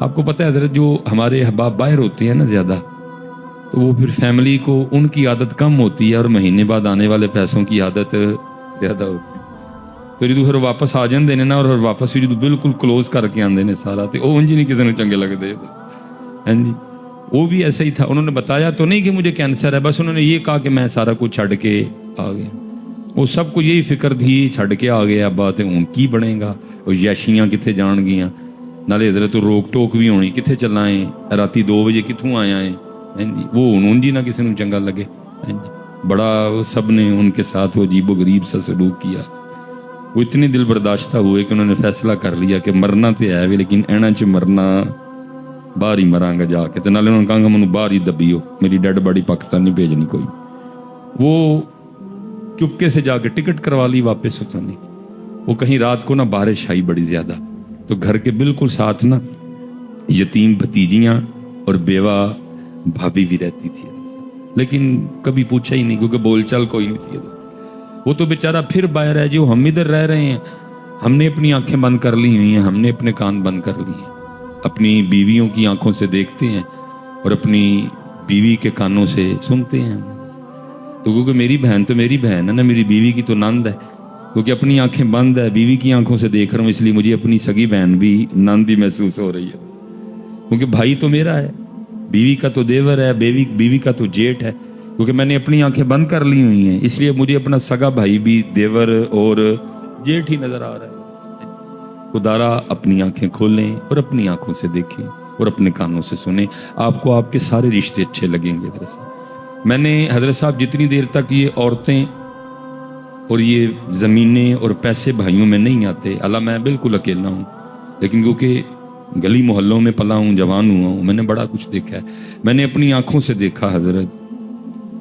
آپ کو پتہ ہے حضرت جو ہمارے احباب باہر ہوتے ہیں نا زیادہ، تو وہ پھر فیملی کو ان کی عادت کم ہوتی ہے اور مہینے بعد آنے والے پیسوں کی عادت زیادہ ہوتی ہے، تو جدو پھر واپس آ جاندے نے نا اور واپس بھی جدو بالکل کلوز کر کے آندے نے سارا، تو وہ انج نہیں کسی نے چنگے لگتے. ہاں جی، وہ بھی ایسا ہی تھا. انہوں نے بتایا تو نہیں کہ مجھے کینسر ہے، بس انہوں نے یہ کہا کہ میں سارا کچھ چھڑ کے آ گیا. وہ سب کو یہی فکر تھی چھڑ کے آ گیا، بات ہوں کی بنے گا، وہ یاشیاں کتنے جان گیاں، نالے حضرت روک ٹوک بھی ہونی کتنے چلائیں، راتی 2 بجے کتوں آیا ہے. وہ انہوں جی نہ کسی نے چنگا لگے. بڑا سب نے ان کے ساتھ وہ عجیب و غریب سا سلوک کیا. وہ اتنے دل برداشتہ ہوئے کہ انہوں نے فیصلہ کر لیا کہ مرنا تو ہے بھی، لیکن اینا چ مرنا باہر ہی مراں گا جا کے. نالے انہوں نے کہا کہ مجھے باہر ہی دبیو، میری ڈیڈ باڈی پاکستان نہیں بھیجنی کوئی. وہ چپکے سے جا کے ٹکٹ کروا لی واپس. ہوتا وہ کہیں رات کو نہ بارش آئی بڑی زیادہ، تو گھر کے بالکل ساتھ نا یتیم بھتیجیاں اور بیوہ بھابھی بھی رہتی تھی، لیکن کبھی پوچھا ہی نہیں کیونکہ بول چال کوئی نہیں تھی. وہ تو بیچارہ پھر باہر ہے، جو ہم ادھر رہ رہے ہیں ہم نے اپنی آنکھیں بند کر لی ہوئی ہیں، ہم نے اپنے کان بند کر لی ہیں، اپنی بیویوں کی آنکھوں سے دیکھتے ہیں اور اپنی بیوی کے کانوں سے سنتے ہیں. تو کیونکہ میری بہن تو میری بہن ہے نا، میری بیوی کی تو نند ہے، کیونکہ اپنی آنکھیں بند ہے، بیوی کی آنکھوں سے دیکھ رہا ہوں، اس لیے مجھے اپنی سگی بہن بھی نند ہی محسوس ہو رہی ہے، کیونکہ بھائی تو میرا ہے، بیوی کا تو دیور ہے، بیوی کا تو جیٹ ہے. کیونکہ میں نے اپنی آنکھیں بند کر لی ہوئی ہیں، اس لیے مجھے اپنا سگا بھائی بھی دیور اور جیٹ ہی نظر آ رہا ہے. خدارا اپنی آنکھیں کھولیں اور اپنی آنکھوں سے دیکھیں اور اپنے کانوں سے سنیں، آپ کو آپ کے سارے رشتے اچھے لگیں گے. میں نے حضرت صاحب جتنی دیر تک یہ عورتیں اور یہ زمینیں اور پیسے بھائیوں میں نہیں آتے، اللہ میں بالکل اکیلا ہوں، لیکن کیونکہ گلی محلوں میں پلا ہوں، جوان ہوا ہوں، میں نے بڑا کچھ دیکھا ہے. میں نے اپنی آنکھوں سے دیکھا حضرت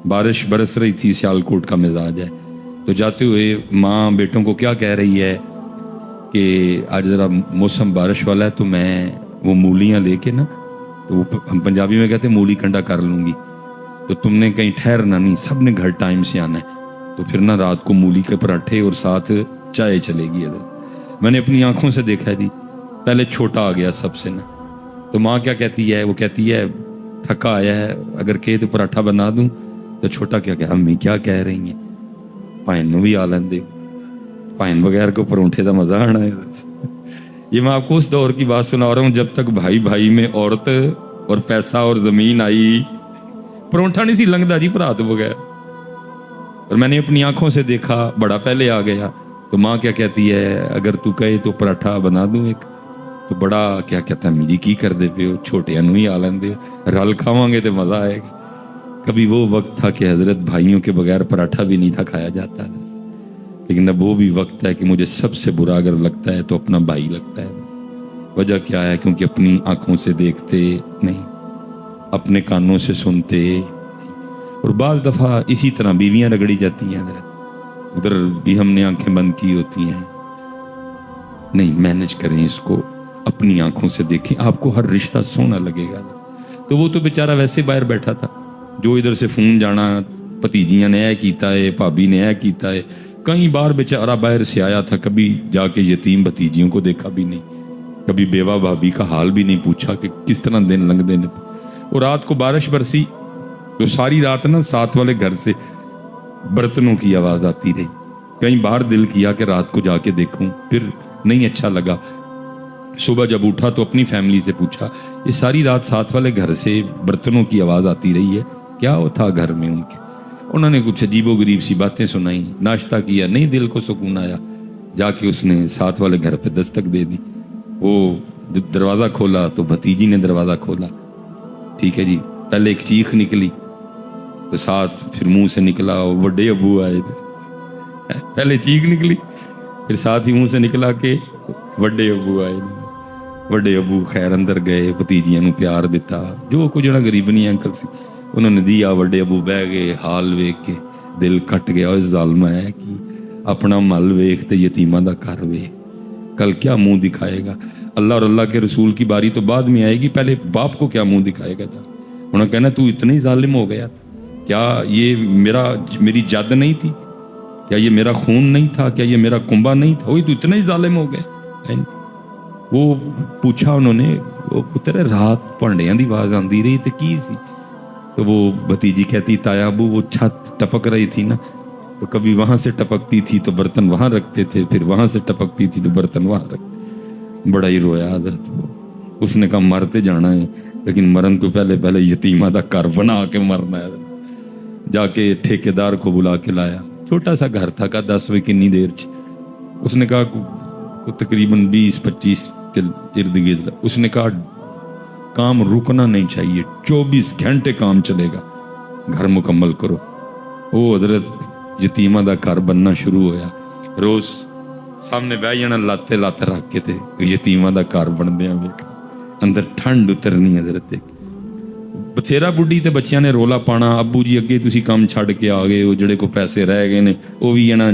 بارش برس رہی تھی، سیالکوٹ کا مزاج ہے، تو جاتے ہوئے ماں بیٹوں کو کیا کہہ رہی ہے کہ آج ذرا موسم بارش والا ہے، تو میں وہ مولیاں لے کے نا، تو وہ ہم پنجابی میں کہتے ہیں مولی کنڈا کر لوں گی، تو تم نے کہیں ٹھہرنا نہیں، سب نے گھر ٹائم سے آنا ہے، تو پھر نہ رات کو مولی کے پراٹھے اور ساتھ چائے چلے گی. میں نے اپنی آنکھوں سے دیکھا جی. پہلے چھوٹا آ گیا سب سے نا، تو ماں کیا کہتی ہے، وہ کہتی ہے تھکا آیا ہے، اگر کہے تو پراٹھا بنا دوں، تو چھوٹا کیا کہ امی کیا کہہ رہی ہیں، پائن نو بھی آ لیندے، پائن بغیر کو پرونٹھے دا مزہ آنا ہے. یہ میں آپ کو اس دور کی بات سنا رہا ہوں جب تک بھائی بھائی میں عورت اور پیسہ اور زمین آئی، پرونٹھا نہیں سی لنگدا جی پرا تو بغیر. اور میں نے اپنی آنکھوں سے دیکھا، بڑا پہلے آ گیا، تو ماں کیا کہتی ہے اگر تو کہے تو پراٹھا بنا دوں ایک، تو بڑا کیا کہتا ہے میری کی کر دے پہ ہو، چھوٹے انو ہی آ لیندے، رل کھاواں گے تو مزہ آئے گا. کبھی وہ وقت تھا کہ حضرت بھائیوں کے بغیر پراٹھا بھی نہیں تھا کھایا جاتا، لیکن اب وہ بھی وقت ہے کہ مجھے سب سے برا اگر لگتا ہے تو اپنا بھائی لگتا ہے. وجہ کیا ہے؟ کیونکہ اپنی آنکھوں سے دیکھتے نہیں، اپنے کانوں سے سنتے، اور بعض دفعہ اسی طرح بیویاں رگڑی جاتی ہیں حضرت، ادھر بھی ہم نے آنکھیں بند کی ہوتی ہیں. نہیں، مینج کریں اس کو، اپنی آنکھوں سے دیکھیں، آپ کو ہر رشتہ سونا لگے گا. تو وہ تو بیچارہ ویسے باہر بیٹھا تھا، جو ادھر سے فون جانا، بھتیجیاں نے اے کیتا ہے، بھابی نے اے کیتا ہے، کئی بار بیچارہ باہر سے آیا تھا، کبھی جا کے یتیم بھتیجیوں کو دیکھا بھی نہیں، کبھی بیوہ بھابی کا حال بھی نہیں پوچھا کہ کس طرح دن لنگ دینے. اور رات کو بارش برسی تو ساری رات نا ساتھ والے گھر سے برتنوں کی آواز آتی رہی. کئی بار دل کیا کہ رات کو جا کے دیکھوں، پھر نہیں اچھا لگا. صبح جب اٹھا تو اپنی فیملی سے پوچھا، یہ ساری رات ساتھ والے گھر سے برتنوں کی آواز آتی رہی ہے، کیا تھا گھر میں ان کے؟ انہوں نے کچھ عجیب و غریب سی باتیں سنائی، ناشتہ کیا، نہیں دل کو سکون آیا، جا کے اس نے ساتھ والے گھر پہ دستک دے دی. وہ دروازہ کھولا تو بھتیجی نے دروازہ کھولا، ٹھیک ہے جی، پہلے ایک چیخ نکلی تو ساتھ پھر منہ سے نکلا وڈے ابو آئے. پہلے چیخ نکلی، پھر ساتھ ہی منہ سے نکلا کہ وڈے ابو آئے. وڈے ابو خیر اندر گئے، بھتیجیاں نو پیار دیتا، جو کچھ نہ غریبنی انکل سی انہوں نے دیا. وڈے ابو بہ گئے، حال ویکھ کے دل کٹ گیا، اور ظالم ہے کہ اپنا مل ویکھ تے یتیماں دا گھر ویکھ، کل کیا منہ دکھائے گا؟ اللہ اور اللہ کے رسول کی باری تو بعد میں آئے گی، پہلے باپ کو کیا منہ دکھائے گا؟ انہوں نے کہنا تو اتنا ہی ظالم ہو گیا تھا، کیا یہ میری جد نہیں تھی؟ کیا یہ میرا خون نہیں تھا؟ کیا یہ میرا کنبا نہیں تھا؟ وہی تو اتنا ہی ظالم ہو گئے. وہ پوچھا انہوں نے وہ پتر رات بھانڈیاں دی آواز آندی رہی تے کی سی؟ تو وہ بھتیجی کہتی تایا ابو وہ چھت ٹپک رہی تھی نا، تو کبھی وہاں سے ٹپکتی تھی تو برتن وہاں رکھتے تھے، پھر وہاں سے ٹپکتی تھی تو برتن وہاں رکھتے. بڑا ہی رویا حضرت. اس نے کہا مرتے جانا ہے لیکن مرن تو پہلے یتیمہ دا گھر بنا کے مرنا ہے. جا کے ٹھیکیدار کو بلا کے لایا، چھوٹا سا گھر تھا، کہا 10 بجے کنی دیر چ. اس نے کہا تقریباً 20-25 کے ارد گرد. اس نے کہا کام رکنا نہیں چاہیے، 24 گھنٹے کام چلے گا، گھر مکمل کرو. وہ حضرت یتیمہ دا گھر بننا شروع ہویا. روز سامنے بہ جانا لاتے لاتے رکھ کے تے یتیمہ دا گھر بندیاں ویکھ اندر ٹھنڈ اترنی. حضرت بتھیرا بڈھی تے بچیاں نے رولا پانا، ابو جی اگے تسی کام چھڈ کے آ گئے ہو، جڑے کو پیسے رہ گئے نے وہ بھی جنا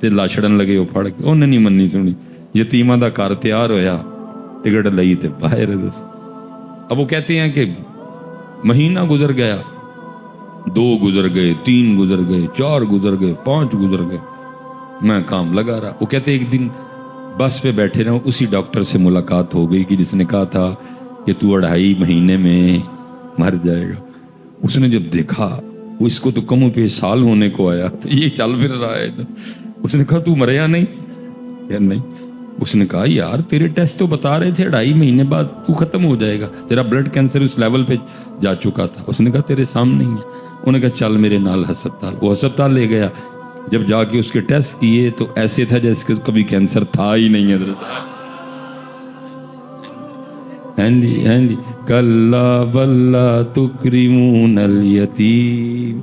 تے لاچڑن لگے وہ پھڑ کے. انہیں نہیں مننی سنی. یتیمہ دا گھر تیار ہویا، ٹکٹ لئی تے باہر. اب وہ کہتے ہیں کہ مہینہ گزر گیا، 2 گزر گئے، 3 گزر گئے، 4 گزر گئے، 5 گزر گئے، میں کام لگا رہا. وہ کہتے ایک دن بس پہ بیٹھے رہے، اسی ڈاکٹر سے ملاقات ہو گئی کہ جس نے کہا تھا کہ تو 2.5 مہینے میں مر جائے گا. اس نے جب دیکھا وہ اس کو تو کم و بیش سال ہونے کو آیا، تو یہ چل پھر رہا ہے. اس نے کہا تو مریا نہیں؟ یا نہیں. اس نے کہا یار تیرے ٹیسٹ تو بتا رہے تھے 2.5 مہینے بعد تو ختم ہو جائے گا، تیرا بلڈ کینسر اس لیول پہ جا چکا تھا. اس نے کہا تیرے سامنے ہی ہے. انہوں نے کہا چل میرے نال ہسپتال. وہ ہسپتال لے گیا. جب جا کے اس کے ٹیسٹ کیے تو ایسے تھا جیسے کہ کبھی کینسر تھا ہی نہیں. حضرت ہاں جی کلا بلا تکرمون الیتیم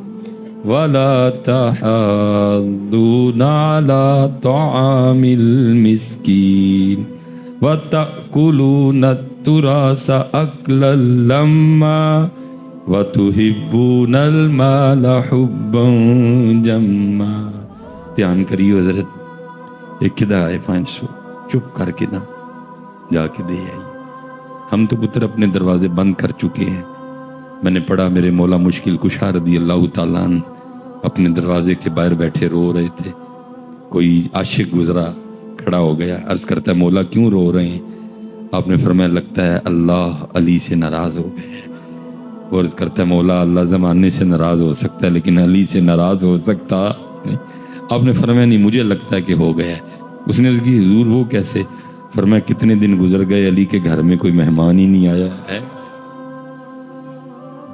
ولا تحاضون علی طعام المسکین وتأکلون التراث اکلا لما وتحبون المال حبا جما. دھیان کریو حضرت، ایک کدا ہے 500 چپ کر کے نہ جا کے دے آئی. ہم تو پتر اپنے دروازے بند کر چکے ہیں. میں نے پڑھا میرے مولا مشکل کشا رضی اللہ تعالیٰ عنہ اپنے دروازے کے باہر بیٹھے رو رہے تھے. کوئی عاشق گزرا، کھڑا ہو گیا، عرض کرتا ہے مولا کیوں رو رہے ہیں؟ آپ نے فرمایا لگتا ہے اللہ علی سے ناراض ہو گئے. اور عرض کرتا ہے مولا اللہ زمانے سے ناراض ہو سکتا ہے لیکن علی سے ناراض ہو سکتا نہیں. آپ نے فرمایا نہیں مجھے لگتا ہے کہ ہو گیا ہے. اس نے عرض کی حضور وہ کیسے؟ فرمایا کتنے دن گزر گئے علی کے گھر میں کوئی مہمان ہی نہیں آیا ہے.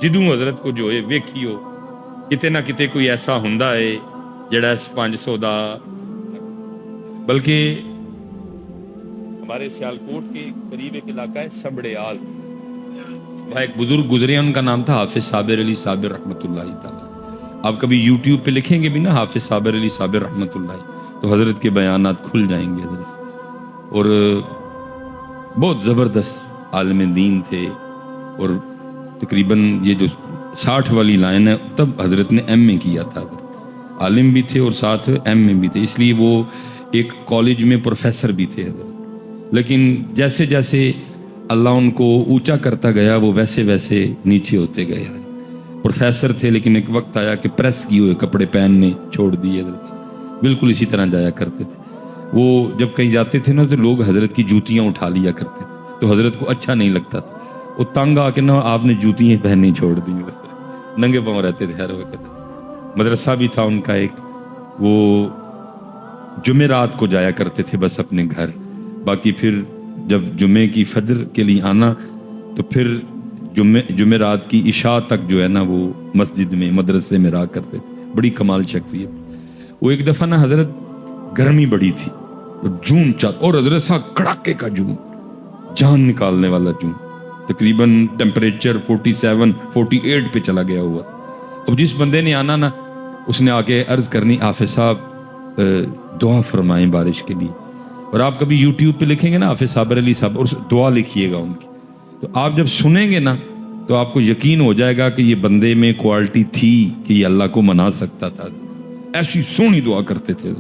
جدوں حضرت کو جو ہے ویکھیو کتے نہ کتے کوئی ایسا ہوندا ہے جڑا اس 500 دا. بلکہ ہمارے سیالکوٹ کے قریب ایک علاقہ ہے سبڑیال، وہاں ایک بزرگ گزرے ہیں، ان کا نام تھا حافظ صابر علی صابر رحمۃ اللہ تعالیٰ. آپ کبھی یوٹیوب پہ لکھیں گے بھی نا حافظ صابر علی صابر رحمۃ اللہ تو حضرت کے بیانات کھل جائیں گے. حضرت اور بہت زبردست عالم دین تھے. اور تقریباً یہ جو 60 والی لائن ہے تب حضرت نے ایم اے کیا تھا. عالم بھی تھے اور ساتھ ایم اے بھی تھے، اس لیے وہ ایک کالج میں پروفیسر بھی تھے حضرت. لیکن جیسے جیسے اللہ ان کو اونچا کرتا گیا وہ ویسے ویسے نیچے ہوتے گئے. پروفیسر تھے لیکن ایک وقت آیا کہ پریس کیے ہوئے کپڑے پہننے چھوڑ دیے. بالکل اسی طرح جایا کرتے تھے. وہ جب کہیں جاتے تھے نا تو لوگ حضرت کی جوتیاں اٹھا لیا کرتے تھے تو حضرت کو اچھا نہیں لگتا تھا. وہ تنگ آ کے نا آپ نے جوتیاں پہننی چھوڑ دی، ننگے پاؤں رہتے تھے ہر وقت. مدرسہ بھی تھا ان کا ایک، وہ جمعرات کو جایا کرتے تھے بس اپنے گھر. باقی پھر جب جمعے کی فجر کے لیے آنا تو پھر جمعرات کی عشاء تک جو ہے نا وہ مسجد میں مدرسے میں رہا کرتے تھے. بڑی کمال شخصیت. وہ ایک دفعہ نا حضرت گرمی بڑی تھی، جون چاہتا اور حضرت سا کڑاکے کا جون، جان نکالنے والا جون، تقریباً ٹیمپریچر 47-48 پہ چلا گیا ہوا. اب جس بندے نے آنا نا اس نے آ کے عرض کرنی حافظ صاحب دعا فرمائیں بارش کے لیے. اور آپ کبھی یوٹیوب پہ لکھیں گے نا حافظ صابر علی صاحب اور دعا لکھیے گا ان کی، تو آپ جب سنیں گے نا تو آپ کو یقین ہو جائے گا کہ یہ بندے میں کوالٹی تھی کہ یہ اللہ کو منا سکتا تھا. ایسی سونی دعا کرتے تھے.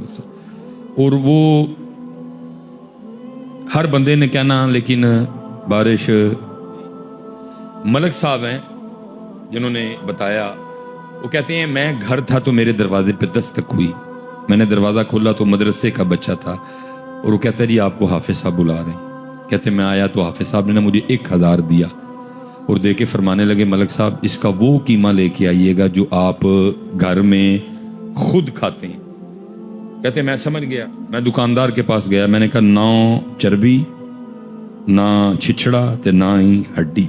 اور وہ ہر بندے نے کہنا لیکن بارش ملک صاحب ہیں جنہوں نے بتایا، وہ کہتے ہیں میں گھر تھا تو میرے دروازے پہ دستک ہوئی. میں نے دروازہ کھولا تو مدرسے کا بچہ تھا. اور وہ کہتا ہے جی آپ کو حافظ صاحب بلا رہے ہیں. کہتے میں آیا تو حافظ صاحب نے مجھے 1000 دیا اور دے کے فرمانے لگے ملک صاحب اس کا وہ قیمہ لے کے آئیے گا جو آپ گھر میں خود کھاتے ہیں. کہتے میں سمجھ گیا. میں دکاندار کے پاس گیا, میں نے کہا نہ چربی نہ چھچڑا تے نہ ہی ہڈی,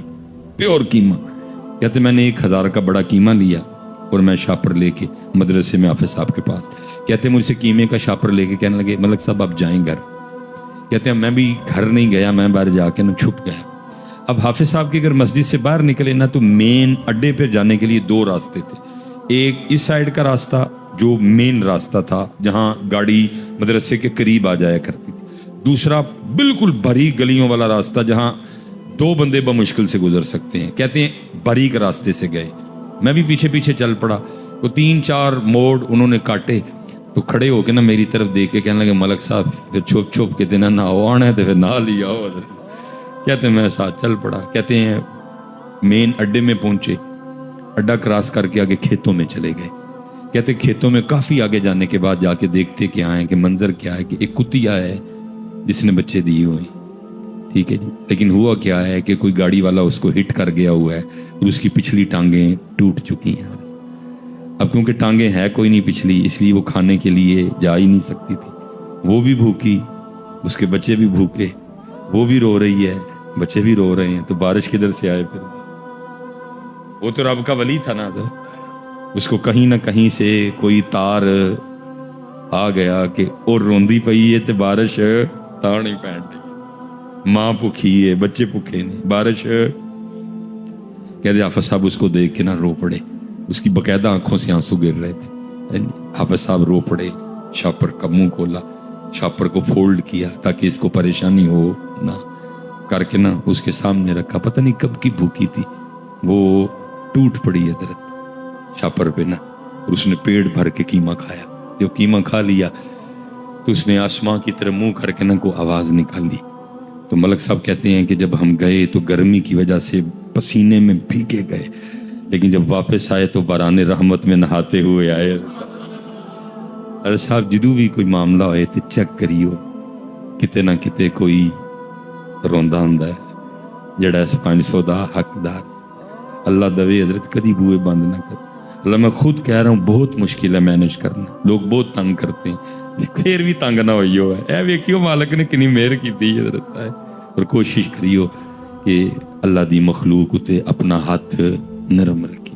پیور قیمہ. کہتے میں نے 1000 کا بڑا قیمہ لیا اور میں شاپر لے کے مدرسے میں حافظ صاحب کے پاس. کہتے مجھ سے قیمے کا شاپر لے کے کہنے لگے ملک صاحب آپ جائیں گھر. کہتے ہیں میں بھی گھر نہیں گیا, میں باہر جا کے نا چھپ گیا. اب حافظ صاحب کی اگر مسجد سے باہر نکلے نا تو مین اڈے پہ جانے کے لیے 2 راستے تھے. ایک اس سائیڈ کا راستہ جو مین راستہ تھا جہاں گاڑی مدرسے کے قریب آ جایا کرتی تھی, دوسرا بالکل باریک گلیوں والا راستہ جہاں 2 بندے بمشکل سے گزر سکتے ہیں. کہتے ہیں باریک راستے سے گئے, میں بھی پیچھے پیچھے چل پڑا. تو 3-4 موڑ انہوں نے کاٹے تو کھڑے ہو کے نا میری طرف دیکھ کے کہنے لگے ملک صاحب پھر چھپ چھپ کے دینا نہ آنا ہے تو پھر نہ لیا ہو. کہتے ہیں میں ساتھ چل پڑا. کہتے ہیں مین اڈے میں پہنچے, اڈا کراس کر کے آگے کھیتوں میں چلے گئے. کہتے کھیتوں میں کافی آگے جانے کے بعد جا کے دیکھتے کہ آئے کہ منظر کیا ہے کہ ایک کتیا ہے جس نے بچے دیے ہوئے ہیں. ٹھیک ہے جی, لیکن ہوا کیا ہے کہ کوئی گاڑی والا اس کو ہٹ کر گیا ہوا ہے اور اس کی پچھلی ٹانگیں ٹوٹ چکی ہیں. اب کیونکہ ٹانگیں ہے کوئی نہیں پچھلی, اس لیے وہ کھانے کے لیے جا ہی نہیں سکتی تھی. وہ بھی بھوکی, اس کے بچے بھی بھوکے, وہ بھی رو رہی ہے, بچے بھی رو رہے ہیں. تو بارش کدھر سے آئے پھر؟ وہ تو رب کا ولی تھا نا, اس کو کہیں نہ کہیں سے کوئی تار آ گیا کہ اور روندی پئی ہے تے بارش تار نہیں پہن رہی. ماں بھوکی ہے, بچے بھوکے نہیں, بارش. کہتے حافظ صاحب اس کو دیکھ کے نہ رو پڑے. اس کی باقاعدہ آنکھوں سے آنسو گر رہے تھے. حافظ صاحب رو پڑے, شاپر کا منہ کھولا, شاپر کو فولڈ کیا تاکہ اس کو پریشانی ہو نہ, کر کے نا اس کے سامنے رکھا. پتہ نہیں کب کی بھوکی تھی, وہ ٹوٹ پڑی ہے درد شاپر پہ نا, اور اس نے پیٹ بھر کے قیمہ کھایا. جب قیمہ کھا لیا تو اس نے آسمان کی طرف منہ کر کے نا کو آواز نکال لی. تو ملک صاحب کہتے ہیں کہ جب ہم گئے تو گرمی کی وجہ سے پسینے میں بھیگے گئے, لیکن جب واپس آئے تو باران رحمت میں نہاتے ہوئے آئے. ارے صاحب جدو بھی کوئی معاملہ ہوئے تو چیک کریو, کتے نہ کتے کوئی روندا ہوندا ہے جڑا اس 500 دا حقدار. اللہ دوے حضرت کدی بوئے بند نہ کر. اللہ میں خود کہہ رہا ہوں بہت مشکل ہے مینج کرنا, لوگ بہت تنگ کرتے ہیں, پھر بھی تنگ نہ ہوئیو ہے. اے ویکھیو مالک نے کنی مہر کیتی حضرت ہے. اور کوشش کریو کہ اللہ دی مخلوق اتے اپنا ہاتھ نرم رکھی.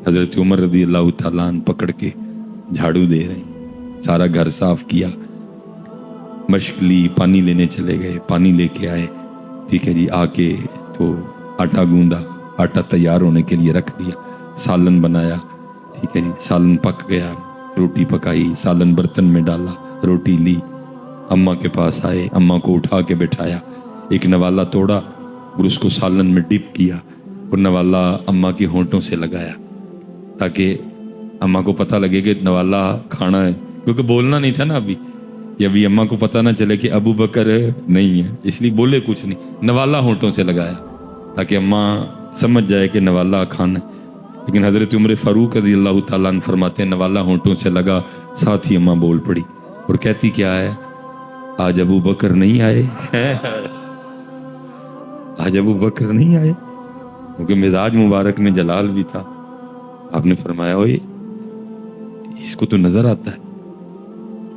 حضرت عمر رضی اللہ تعالیٰ عنہ پکڑ کے جھاڑو دے رہے ہیں, سارا گھر صاف کیا, مشق لی, پانی لینے چلے گئے, پانی لے کے آئے. ٹھیک ہے جی, آ کے تو آٹا گوندا, آٹا تیار ہونے کے لیے رکھ دیا, سالن بنایا. ٹھیک ہے جی, سالن پک گیا, روٹی پکائی, سالن برتن میں ڈالا, روٹی لی, اماں کے پاس آئے, اماں کو اٹھا کے بٹھایا, ایک نوالا توڑا اور اس کو سالن میں ڈپ کیا اور نوالا اماں کے ہونٹوں سے لگایا تاکہ اماں کو پتہ لگے کہ نوالا کھانا ہے, کیونکہ بولنا نہیں تھا نا ابھی, یا ابھی اماں کو پتہ نہ چلے کہ ابو بکر نہیں ہے, اس لیے بولے کچھ نہیں. نوالا ہونٹوں سے لگایا تاکہ اماں سمجھ جائے کہ نوالا کھانا ہے. لیکن حضرت عمر فاروق رضی اللہ تعالیٰ عنہ فرماتے ہیں نوالا ہونٹوں سے لگا, ساتھ ہی اماں بول پڑی اور کہتی کیا ہے, آج ابو بکر نہیں آئے, آج ابو بکر نہیں آئے, کیونکہ مزاج مبارک میں جلال بھی تھا. آپ نے فرمایا اوئے اس کو تو نظر آتا ہے,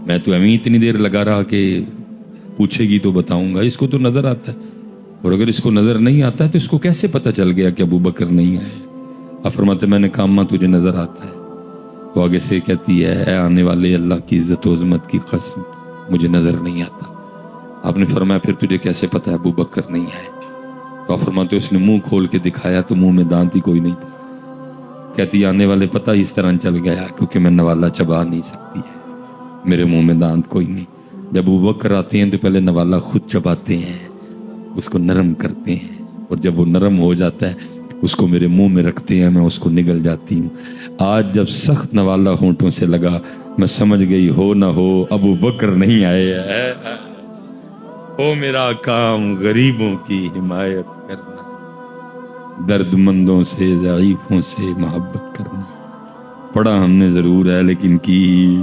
میں تو امی اتنی دیر لگا رہا کہ پوچھے گی تو بتاؤں گا, اس کو تو نظر آتا ہے, اور اگر اس کو نظر نہیں آتا ہے تو اس کو کیسے پتہ چل گیا کہ ابو بکر نہیں آئے. آپ فرماتے میں نے کہا اماں تجھے نظر آتا ہے. وہ آگے سے کہتی ہے اے آنے والے اللہ کی عزت و عظمت کی قسم مجھے نظر نہیں آتا. آپ نے فرمایا پھر تجھے کیسے پتہ ہے ابو بکر نہیں آئے؟ تو آپ فرماتے اس نے منہ کھول کے دکھایا تو منہ میں دانت ہی کوئی نہیں تھا. کہتی آنے والے پتہ اس طرح چل گیا کیونکہ میں نوالا چبا نہیں سکتی ہے, میرے منہ میں دانت کوئی نہیں. جب ابو بکر آتے ہیں تو پہلے نوالا خود چباتے ہیں, اس کو نرم کرتے ہیں, اور جب وہ نرم ہو جاتا ہے اس کو میرے منہ میں رکھتے ہیں, میں اس کو نگل جاتی ہوں. آج جب سخت نوالا ہونٹوں سے لگا میں سمجھ گئی ہو نہ ہو ابو بکر نہیں آئے. ہو میرا کام غریبوں کی حمایت کرنا, درد مندوں سے ضعیفوں سے محبت کرنا. پڑھا ہم نے ضرور ہے لیکن کی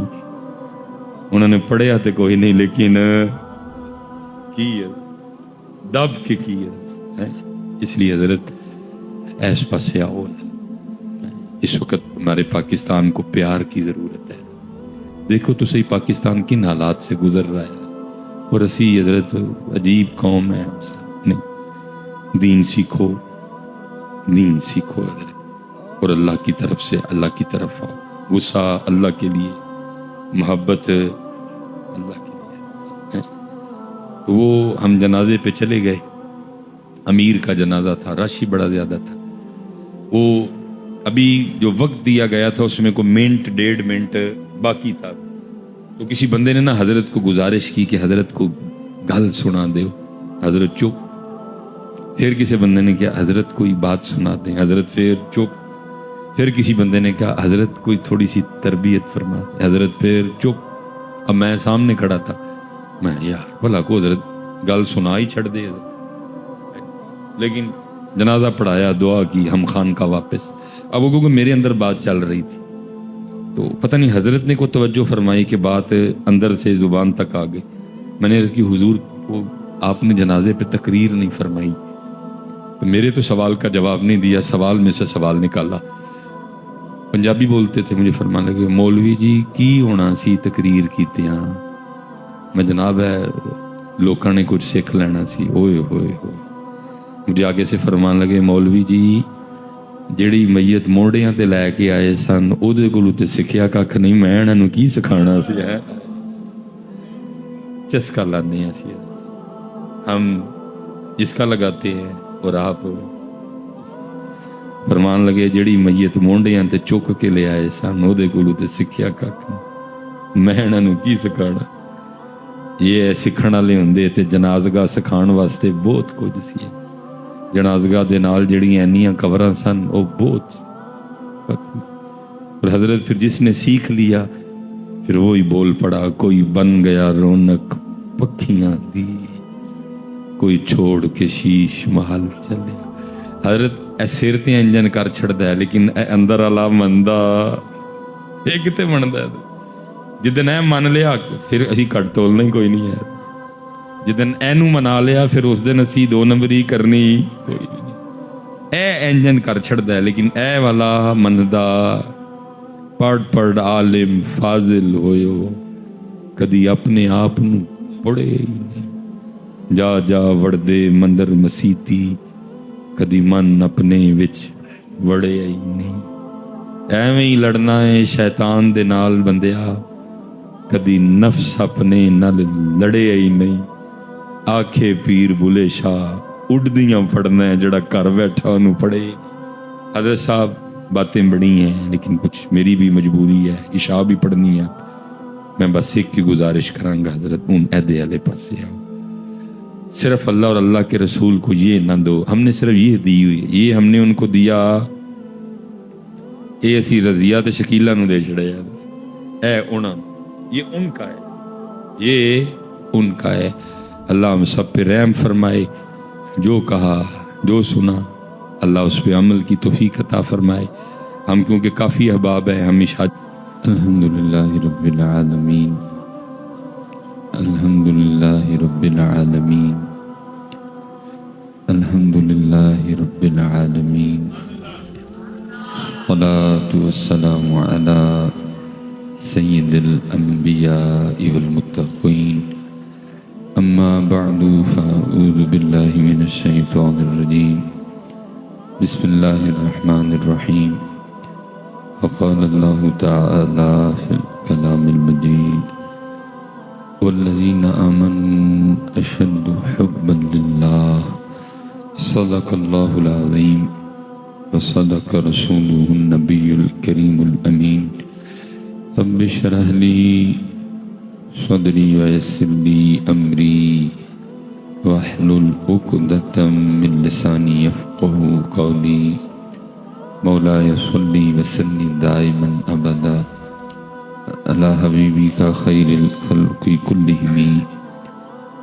انہوں نے پڑھیا تو کوئی نہیں, لیکن کی ہے دب کے کی ہے. اس لیے حضرت ایس پاسے آؤ. اس وقت ہمارے پاکستان کو پیار کی ضرورت ہے. دیکھو تو صحیح پاکستان کن حالات سے گزر رہا ہے. اور اسی حضرت عجیب قوم ہے. نہیں، دین سیکھو، دین سیکھو حضرت، اور اللہ کی طرف سے اللہ کی طرف آؤ. غصہ اللہ کے لیے، محبت اللہ کے لیے. وہ ہم جنازے پہ چلے گئے. امیر کا جنازہ تھا، رش ہی بڑا زیادہ تھا. وہ ابھی جو وقت دیا گیا تھا اس میں کوئی منٹ 1.5 منٹ باقی تھا. تو کسی بندے نے نا حضرت کو گزارش کی کہ حضرت کو گل سنا دو. حضرت چپ. پھر کسی بندے نے کہا حضرت کوئی بات سنا دیں. حضرت پھر چپ. پھر کسی بندے نے کہا حضرت کوئی تھوڑی سی تربیت فرما دیں. حضرت پھر چپ. اب میں سامنے کھڑا تھا، میں یار بھلا کو حضرت گل سنا ہی چھڑ دے. لیکن جنازہ پڑھایا، دعا کی، ہم خان کا واپس. اب وہ کیونکہ میرے اندر بات چل رہی تھی تو پتہ نہیں حضرت نے کوئی توجہ فرمائی کہ بات اندر سے زبان تک آ گئی. میں نے عرض کی حضور کو آپ نے جنازے پہ تقریر نہیں فرمائی. تو میرے تو سوال کا جواب نہیں دیا، سوال میں سے سوال نکالا. پنجابی بولتے تھے، مجھے فرمانے لگے مولوی جی کی ہونا سی تقریر کیتے ہیں. میں جناب ہے لوکاں نے کچھ سکھ لینا سی. اوئے ہوئے ہوئے. مجھے آگے سے فرمان لگے مولوی جی جیڑی میت موڑیاں تے لے کے آئے سن اودے کولوں تے سکھیا ککھ نہیں، میں انہاں نوں کی سکھانا سی. ہے چسکا لانے ہیں سی ہم، جس کا لگاتے ہیں. اور آپ فرمان لگے جیڑی میت مونڈیاں تے چک کے لے آئے سن اودے کولوں تے سکھیا ککھ نہیں، میں انہاں نوں کی سکھانا. یہ سکھن والے ہوندے تے جنازگاہ سکھان واسطے بہت کچھ سی. جنازگاہ دے نال جڑیاں اینیاں قبراں سن وہ بہت. اور حضرت پھر جس نے سیکھ لیا پھر وہی بول پڑا. کوئی بن گیا رونق پکھیاں دی، کوئی چھوڑ کے شیش محل چلے. حضرت اے سر تے انجن کر چھڑدا ہے لیکن اے اندر والا مندا اے کتے مندا ہے. جدن اے من لیا پھر اسی کٹ تولنا ہی کوئی نہیں ہے. جدن اینو منا لیا پھر اس دن اسی 2 نمبری کرنی کوئی بھی نہیں. اے انجن کر چھڑدا ہے لیکن اے والا مندا پڑھ پڑھ عالم فاضل ہویو کدی اپنے آپ نو پڑھے ہی نہیں. جا جا وڑدے مندر مسیتی کدی من اپنے وچ وڑے ہی نہیں. ایویں ہی لڑنا ہے شیطان دے نال بندیا، کدی نفس اپنے نال لڑے ہی نہیں. آکھے پیر بلے شاہ اڑدیاں پڑھنا ہے جڑا گھر بیٹھا انہوں پڑھے. حضرت صاحب باتیں بڑی ہیں لیکن کچھ میری بھی مجبوری ہے، عشاء بھی پڑھنی ہے. میں بس ایک کی گزارش کروں گا حضرت ان عہدے والے پاسے آؤ. صرف اللہ اور اللہ کے رسول کو یہ نہ دو. ہم نے صرف یہ دی ہوئی، یہ ہم نے ان کو دیا. اے اسی رضیہ تے شکیلہ نو دے چھڑے. اے انہاں یہ ان کا ہے، یہ ان کا ہے. اللہ ہم سب پہ رحم فرمائے. جو کہا جو سنا اللہ اس پہ عمل کی توفیق عطا فرمائے. ہم کیونکہ کافی احباب ہیں ہمیشہ. الحمدللہ رب العالمین، الحمدللہ رب العالمین، الحمدللہ رب العالمین. والصلاة والسلام علی سید الانبیاء والمتقین. اما بعد فاعوذ باللہ من الشیطان الرجیم. بسم اللہ الرحمن الرحیم. وقال اللہ تعالی فی الکلام المجید والذین آمنوا اشد حبا للہ. صدق اللہ العظیم وصدق رسولہ النبی الکریم الامین. رب اشرح لی صدری ویسر لی امری واحلل عقدۃ من لسانی یفقہوا قولی. مولاي صلی وسلم دائما ابدا علی حبیبک خیر الخلق کلہم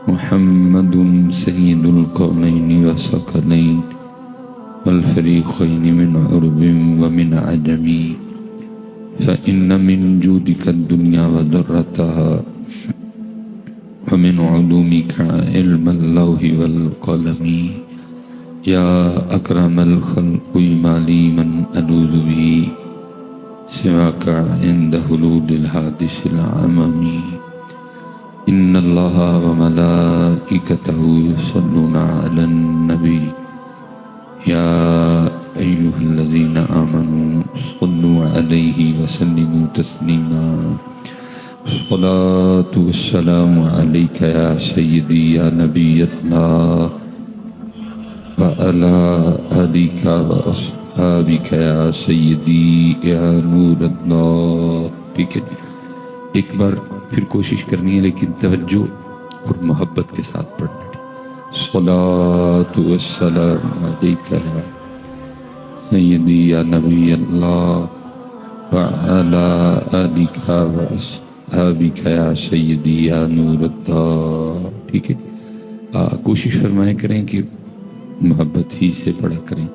محمد سید القونین والثقلین والفریقین من عرب ومن عجم. فإن من جودك الدنيا وضرتها ومن علومك علم اللوح والقلم یا اکرم الخلق ما لی من الوذ به سواك عند حلول الحادث العمم ان اللہ وملائکتہ یصلون علی النبی یا ایہا الذین آمنوا صلوا علیہ وسلموا تسلیما الصلاة والسلام علیک یا سیدی یا نبی اللہ وعلى آلك وأصحابك يا سيدي يا نور اللہ. ٹھیک ہے جی، ایک بار پھر کوشش کرنی ہے لیکن توجہ اور محبت کے ساتھ پڑھنا ہے. الصلاة والسلام علیک یا سیدی یا نبی اللہ وعلى آلك وأصحابك يا سیدی یا نور اللہ. ٹھیک ہے جی، کوشش فرمائے کریں کہ محبت ہی سے پڑھا کریں.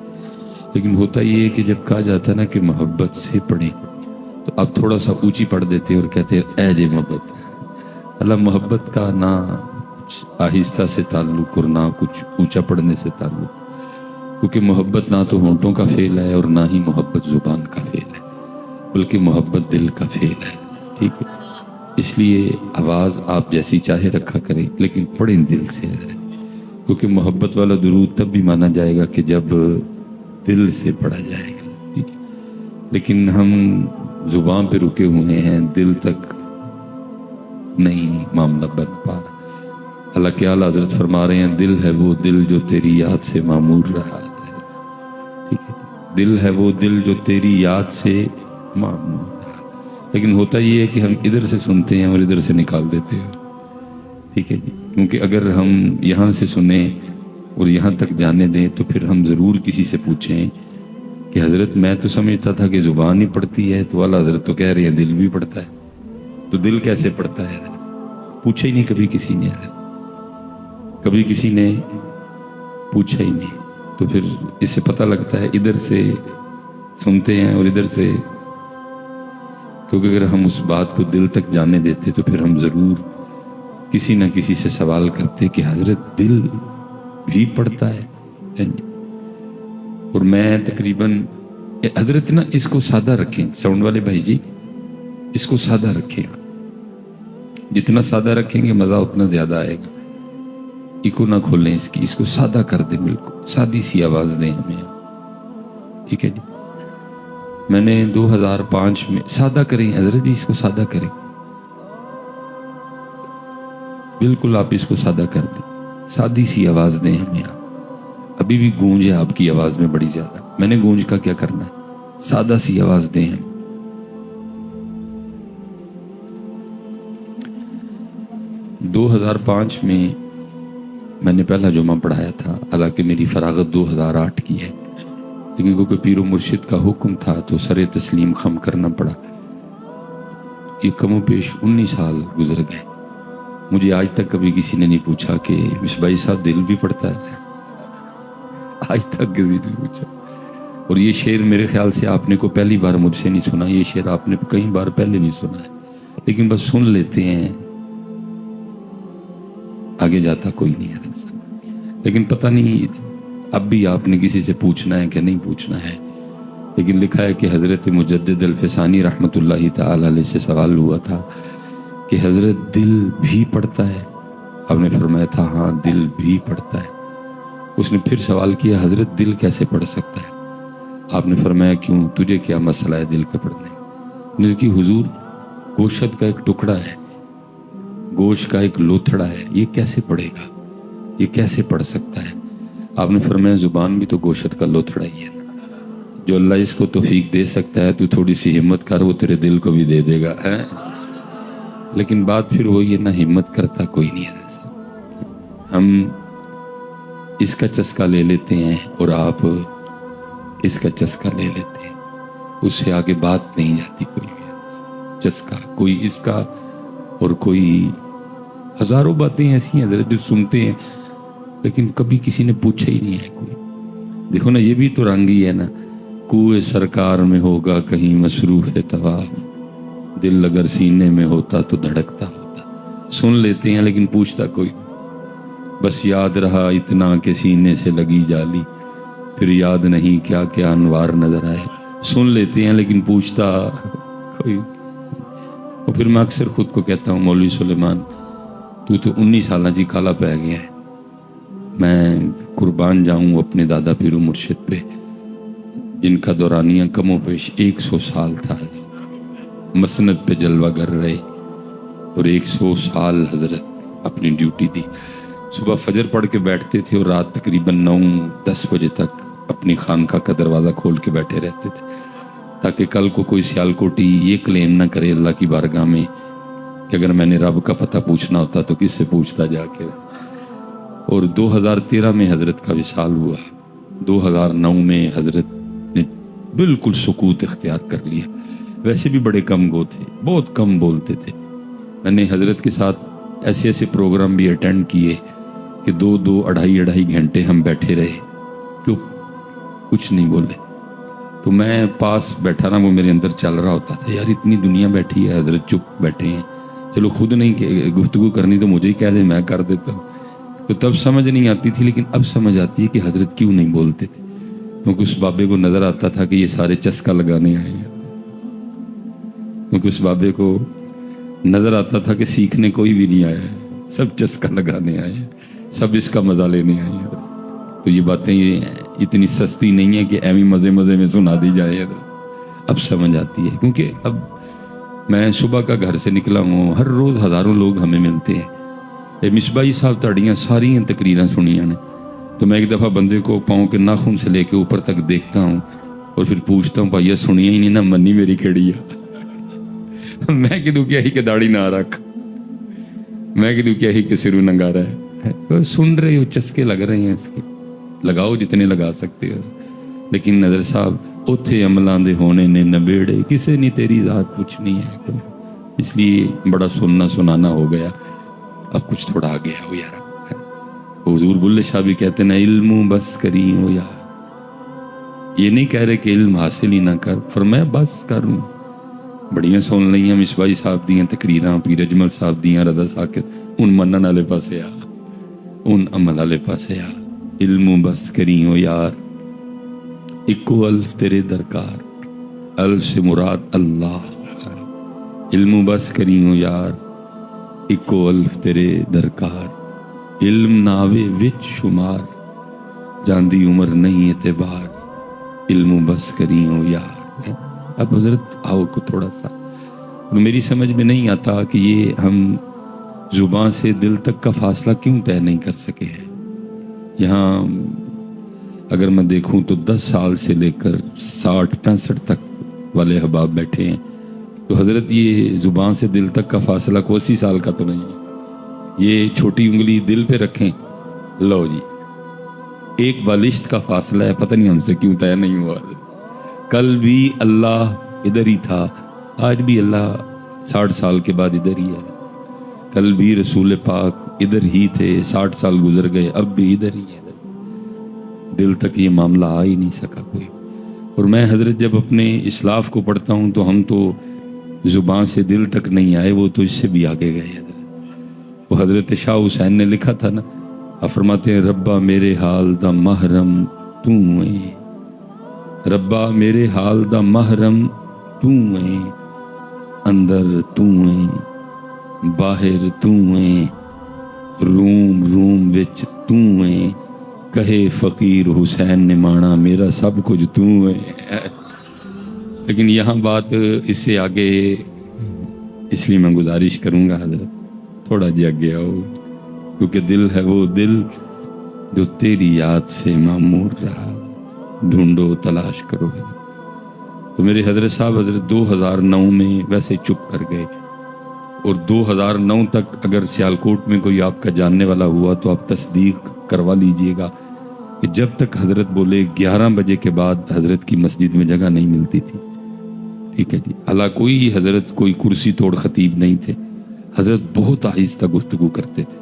لیکن ہوتا یہ ہے کہ جب کہا جاتا ہے نا کہ محبت سے پڑھیں تو اب تھوڑا سا اونچی پڑھ دیتے ہیں اور کہتے ہیں اے جے محبت. اللہ محبت کا نہ کچھ آہستہ سے تعلق اور نہ کچھ اونچا پڑھنے سے تعلق، کیونکہ محبت نہ تو ہونٹوں کا فعل ہے اور نہ ہی محبت زبان کا فعل ہے، بلکہ محبت دل کا فعل ہے. ٹھیک ہے، اس لیے آواز آپ جیسی چاہے رکھا کریں لیکن پڑھیں دل سے، کیونکہ محبت والا درود تب بھی مانا جائے گا کہ جب دل سے پڑھا جائے گا. ٹھیک ہے، لیکن ہم زبان پہ رکے ہوئے ہیں، دل تک نہیں معاملہ بن پا رہا. اللہ کے اعلیٰ حضرت فرما رہے ہیں دل ہے وہ دل جو تیری یاد سے معمور رہا ہے. ٹھیک ہے، دل ہے وہ دل جو تیری یاد سے معمور رہا. لیکن ہوتا یہ ہے کہ ہم ادھر سے سنتے ہیں اور ادھر سے نکال دیتے ہیں. ٹھیک ہے جی، کیونکہ اگر ہم یہاں سے سنیں اور یہاں تک جانے دیں تو پھر ہم ضرور کسی سے پوچھیں کہ حضرت میں تو سمجھتا تھا کہ زبان ہی پڑھتی ہے، تو اعلیٰ حضرت تو کہہ رہے ہیں دل بھی پڑھتا ہے. تو دل کیسے پڑھتا ہے؟ پوچھا ہی نہیں کبھی کسی نے، کبھی کسی نے پوچھا ہی نہیں. تو پھر اس سے پتہ لگتا ہے ادھر سے سنتے ہیں اور ادھر سے، کیونکہ اگر ہم اس بات کو دل تک جانے دیتے تو پھر ہم ضرور کسی نہ کسی سے سوال کرتے کہ حضرت دل بھی پڑھتا ہے. اور میں تقریباً حضرت نا اس کو سادہ رکھیں، ساؤنڈ والے بھائی جی اس کو سادہ رکھیں، جتنا سادہ رکھیں گے مزہ اتنا زیادہ آئے گا. ایکو نہ کھولیں اس کو سادہ کر دیں، بالکل سادی سی آواز دیں ہمیں. ٹھیک ہے جی، میں نے 2005 میں سادہ کریں حضرت جی، اس کو سادہ کریں، بالکل آپ اس کو سادہ کر دیں، سادی سی آواز دیں ہمیں. آپ ابھی بھی گونج ہے آپ کی آواز میں بڑی زیادہ، میں نے گونج کا کیا کرنا ہے، سادہ سی آواز دیں ہم. 2005 میں نے پہلا جمعہ پڑھایا تھا، حالانکہ میری فراغت 2008 کی ہے، لیکن کیونکہ پیر و مرشد کا حکم تھا تو سر تسلیم خم کرنا پڑا. یہ کم و بیش 19 سال گزر گئے. مجھے آج تک کبھی کسی نے نہیں پوچھا کہ مصباحی صاحب دل بھی پڑھتا ہے، آج تک کسی نے پوچھا. اور یہ شعر میرے خیال سے آپ نے کو پہلی بار مجھ سے نہیں سنا، یہ شعر آپ نے کئی بار پہلے بھی سنا ہے، لیکن بس سن لیتے ہیں، آگے جاتا کوئی نہیں ہے. لیکن پتہ نہیں اب بھی آپ نے کسی سے پوچھنا ہے کہ نہیں پوچھنا ہے. لیکن لکھا ہے کہ حضرت مجدد الفسانی رحمۃ اللہ تعالی علیہ سے سوال ہوا تھا کہ حضرت دل بھی پڑھتا ہے؟ آپ نے فرمایا تھا ہاں دل بھی پڑھتا ہے. اس نے پھر سوال کیا حضرت دل کیسے پڑھ سکتا ہے؟ آپ نے فرمایا کیوں، تجھے کیا مسئلہ ہے دل کا پڑھنے؟ نے کہ حضور گوشت کا ایک ٹکڑا ہے، گوشت کا ایک لوتھڑا ہے، یہ کیسے پڑھے گا، یہ کیسے پڑھ سکتا ہے؟ آپ نے فرمایا زبان بھی تو گوشت کا لوتھڑا ہی ہے، جو اللہ اس کو توفیق دے سکتا ہے تو تھوڑی سی ہمت کر، وہ تیرے دل کو بھی دے دے گا. لیکن بات پھر وہی ہے نا، ہمت کرتا کوئی نہیں ہے. ہم اس کا چسکا لے لیتے ہیں اور آپ اس کا چسکا لے لیتے ہیں، اس سے آگے بات نہیں جاتی. کوئی چسکا کوئی اس کا اور کوئی ہزاروں باتیں ایسی ہیں حضرت جو سنتے ہیں لیکن کبھی کسی نے پوچھا ہی نہیں ہے. کوئی دیکھو نا، یہ بھی تو رنگ ہی ہے نا، کوئے سرکار میں ہوگا کہیں مصروف طواف، دل اگر سینے میں ہوتا تو دھڑکتا ہوتا. سن لیتے ہیں لیکن پوچھتا کوئی، بس یاد رہا اتنا کہ سینے سے لگی جالی، پھر یاد نہیں کیا کیا انوار نظر آئے. سن لیتے ہیں لیکن پوچھتا کوئی. اور پھر میں اکثر خود کو کہتا ہوں مولوی سلیمان تو 19 سالہ جی کالا پہ گیا ہے. میں قربان جاؤں اپنے دادا پیرو مرشد پہ جن کا دورانیہ کم و بیش 100 سال تھا، مسند پہ جلوہ گر رہے اور 100 سال حضرت اپنی ڈیوٹی دی. صبح فجر پڑھ کے بیٹھتے تھے اور رات تقریباً 9-10 بجے تک اپنی خانقاہ کا دروازہ کھول کے بیٹھے رہتے تھے تاکہ کل کو کوئی سیالکوٹی یہ کلیم نہ کرے اللہ کی بارگاہ میں کہ اگر میں نے رب کا پتہ پوچھنا ہوتا تو کس سے پوچھتا جا کے. اور 2013 میں حضرت کا وصال ہوا. 2009 میں حضرت نے بالکل سکوت اختیار کر لیا. ویسے بھی بڑے کم گو تھے، بہت کم بولتے تھے. میں نے حضرت کے ساتھ ایسے ایسے پروگرام بھی اٹینڈ کیے کہ 2-2 2.5 گھنٹے ہم بیٹھے رہے چپ، کچھ نہیں بولے. تو میں پاس بیٹھا نا، وہ میرے اندر چل رہا ہوتا تھا، یار اتنی دنیا بیٹھی ہے، حضرت چپ بیٹھے ہیں، چلو خود نہیں کہ گفتگو کرنی تو مجھے ہی کہہ دیں، میں کر دیتا ہوں. تو تب سمجھ نہیں آتی تھی، لیکن اب سمجھ آتی ہے کہ حضرت کیوں نہیں بولتے تھے. کیونکہ اس بابے کو نظر آتا تھا کہ یہ سارے چسکا لگانے آئے ہیں. کیونکہ اس بابے کو نظر آتا تھا کہ سیکھنے کوئی بھی نہیں آیا ہے، سب چسکا لگانے آئے ہیں، سب اس کا مزہ لینے آئے ہیں. تو یہ باتیں یہ اتنی سستی نہیں ہیں کہ ایویں مزے مزے میں سنا دی جائے. اب سمجھ آتی ہے کیونکہ اب میں صبح کا گھر سے نکلا ہوں، ہر روز ہزاروں لوگ ہمیں ملتے ہیں. مصباحی صاحب تاڑیاں ساری تقریراں سنیاں نے. تو میں ایک دفعہ بندے کو پاؤں کے ناخن سے لے کے اوپر تک دیکھتا ہوں اور پھر پوچھتا ہوں بھائیا سنیا ہی نہیں نہ منی میری کھیڑی ہے. میں کدوں کیا ہی کہ داڑھی نہ رکھ، میں کدوں کیا ہی کہ سرو ننگا رہا ہے. سن رہے ہو، چسکے لگ رہے ہیں اس کے، لگاؤ جتنے لگا سکتے ہو. لیکن نظر صاحب اوتھے عملاں دے ہونے نے نبیڑے، کسے نہیں تیری ذات پوچھنی ہے. اس لیے بڑا سننا سنانا ہو گیا. اب کچھ تھوڑا آگے ہو یار. حضور بلے شاہ بھی کہتے ہیں علم بس کری ہو یار. یہ نہیں کہہ رہے کہ علم حاصل ہی نہ کر، فرمایا بس کروں. بڑیاں سن لئیاں مصباحی صاحب دیاں تقریراں، پیر اجمل صاحب دیاں، رضا ساکر. ان منن والے پاسے آ، ان عمل والے پاسے آ. علم بس کری ہو یار، اکو الف تیرے درکار، الف سے مراد اللہ. علم بس کری ہو یار، اکو الف تیرے درکار. علم ناوے وچ شمار، جاندی عمر نہیں اعتبار. علم بس کری ہو یار. اب حضرت آؤ کو تھوڑا سا میری سمجھ میں نہیں آتا کہ یہ ہم زبان سے دل تک کا فاصلہ کیوں طے نہیں کر سکے ہیں. یہاں اگر میں دیکھوں تو 10 سال سے لے کر 60-65 تک والے احباب بیٹھے ہیں. تو حضرت یہ زبان سے دل تک کا فاصلہ کو 80 سال کا تو نہیں ہے. یہ چھوٹی انگلی دل پہ رکھیں، لو جی ایک بالشت کا فاصلہ ہے، پتہ نہیں ہم سے کیوں طے نہیں ہوا. کل بھی اللہ ادھر ہی تھا، آج بھی اللہ 60 سال کے بعد ادھر ہی ہے. کل بھی رسول پاک ادھر ہی تھے، 60 سال گزر گئے، اب بھی ادھر ہی ہے. دل تک یہ معاملہ آ ہی نہیں سکا کوئی. اور میں حضرت جب اپنے اسلاف کو پڑھتا ہوں تو ہم تو زبان سے دل تک نہیں آئے، وہ تو اس سے بھی آگے گئے. حضرت وہ حضرت شاہ حسین نے لکھا تھا نا، فرماتے ہیں ربا میرے حال دا محرم تو ہے، ربا میرے حال دا محرم تو ہے، اندر تو ہے باہر تو ہے، روم روم وچ تو ہے، کہے فقیر حسین نے مانا میرا سب کچھ تو ہے. لیکن یہاں بات اس سے آگے، اس لیے میں گزارش کروں گا حضرت تھوڑا جی آگے آؤ، کیونکہ دل ہے وہ دل جو تیری یاد سے معمور رہا، ڈھونڈو تلاش کرو. تو میرے حضرت صاحب حضرت 2009 میں ویسے چپ کر گئے، اور 2009 تک اگر سیالکوٹ میں کوئی آپ کا جاننے والا ہوا تو آپ تصدیق کروا لیجئے گا کہ جب تک حضرت بولے 11 بجے کے بعد حضرت کی مسجد میں جگہ نہیں ملتی تھی. ٹھیک ہے جی. حالانکہ کوئی حضرت کوئی کرسی توڑ خطیب نہیں تھے. حضرت بہت آہستہ گفتگو کرتے تھے،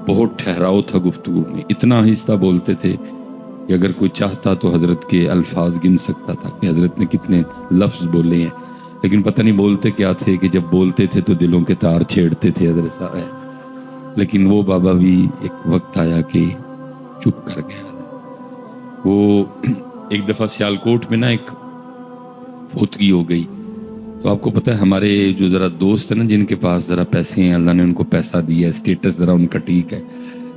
بہت ٹھہراؤ تھا گفتگو میں، اتنا آہستہ بولتے تھے کہ اگر کوئی چاہتا تو حضرت کے الفاظ گن سکتا تھا کہ حضرت نے کتنے لفظ بولے ہیں. لیکن پتہ نہیں بولتے کیا تھے کہ جب بولتے تھے تو دلوں کے تار چھیڑتے تھے حضرت صاحب. لیکن وہ بابا بھی ایک وقت آیا کہ چپ کر گیا. وہ ایک دفعہ سیالکوٹ میں نا ایک فوتگی ہو گئی. تو آپ کو پتہ ہے ہمارے جو ذرا دوست ہیں نا جن کے پاس ذرا پیسے ہیں، اللہ نے ان کو پیسہ دیا ہے، اسٹیٹس ذرا ان کا ٹھیک ہے،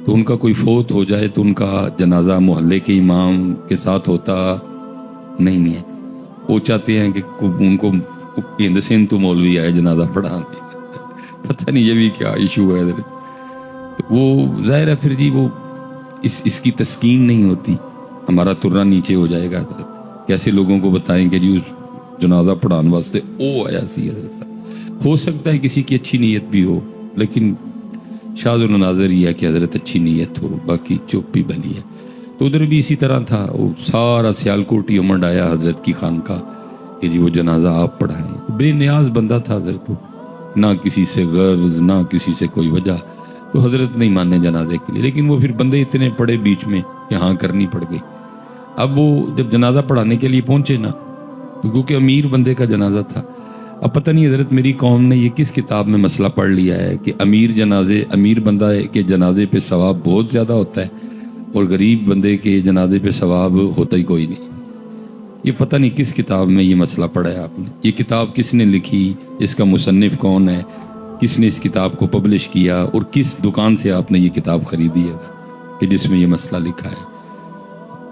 تو ان کا کوئی فوت ہو جائے تو ان کا جنازہ محلے کے امام کے ساتھ ہوتا نہیں ہے. وہ چاہتے ہیں کہ ان کو ہندسین تو مولوی آئے جنازہ پڑھا. پتہ نہیں یہ بھی کیا ایشو ہے. تو وہ ظاہر ہے پھر جی وہ اس کی تسکین نہیں ہوتی، ہمارا ترنا نیچے ہو جائے گا. حضرت کیسے لوگوں کو بتائیں کہ جی اس جنازہ پڑھان واسطے او آیا سی. حضرت ہو سکتا ہے کسی کی اچھی نیت بھی ہو، لیکن شاذ و نادر یہ ہے کہ حضرت اچھی نیت ہو، باقی چپ بھی بھلی ہے. تو ادھر بھی اسی طرح تھا. وہ سارا سیالکوٹ امنڈ آیا حضرت کی خانقاہ کہ جی وہ جنازہ آپ پڑھائیں. بے نیاز بندہ تھا حضرت کو، نہ کسی سے غرض نہ کسی سے کوئی وجہ. تو حضرت نہیں مانے جنازے کے لیے، لیکن وہ پھر بندے اتنے پڑے بیچ میں کہ ہاں کرنی پڑ گئی. اب وہ جب جنازہ پڑھانے کے لیے پہنچے نا، کیونکہ امیر بندے کا جنازہ تھا. اب پتہ نہیں حضرت میری قوم نے یہ کس کتاب میں مسئلہ پڑھ لیا ہے کہ امیر بندہ کے جنازے پہ ثواب بہت زیادہ ہوتا ہے اور غریب بندے کے جنازے پہ ثواب ہوتا ہی کوئی نہیں. یہ پتہ نہیں کس کتاب میں یہ مسئلہ پڑھا ہے آپ نے. یہ کتاب کس نے لکھی، اس کا مصنف کون ہے، کس نے اس کتاب کو پبلش کیا، اور کس دکان سے آپ نے یہ کتاب خریدی ہے کہ جس میں یہ مسئلہ لکھا ہے.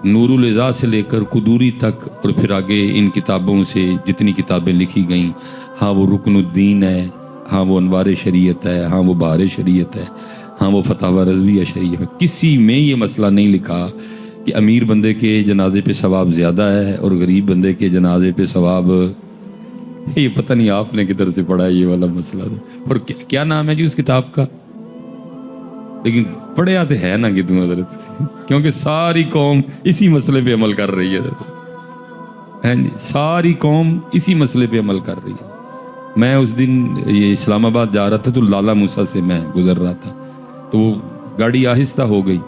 نور العزا سے لے کر قدوری تک اور پھر آگے ان کتابوں سے جتنی کتابیں لکھی گئیں، ہاں وہ رکن الدین ہے، ہاں وہ انوار شریعت ہے، ہاں وہ بہار شریعت ہے، ہاں وہ فتاوی رضویہ شریعت ہے، کسی میں یہ مسئلہ نہیں لکھا کہ امیر بندے کے جنازے پہ ثواب زیادہ ہے اور غریب بندے کے جنازے پہ ثواب. یہ پتہ نہیں آپ نے کدھر سے پڑھا ہے یہ والا مسئلہ. اور کیا نام ہے جی اس کتاب کا؟ لیکن پڑھے آتے ہے نا کہ تم حضرت، کیونکہ ساری قوم اسی مسئلے پہ عمل کر رہی ہے. ساری قوم اسی مسئلے پہ عمل کر رہی ہے. میں اس دن یہ اسلام آباد جا رہا تھا تو لالا موسیٰ سے میں گزر رہا تھا، تو وہ گاڑی آہستہ ہو گئی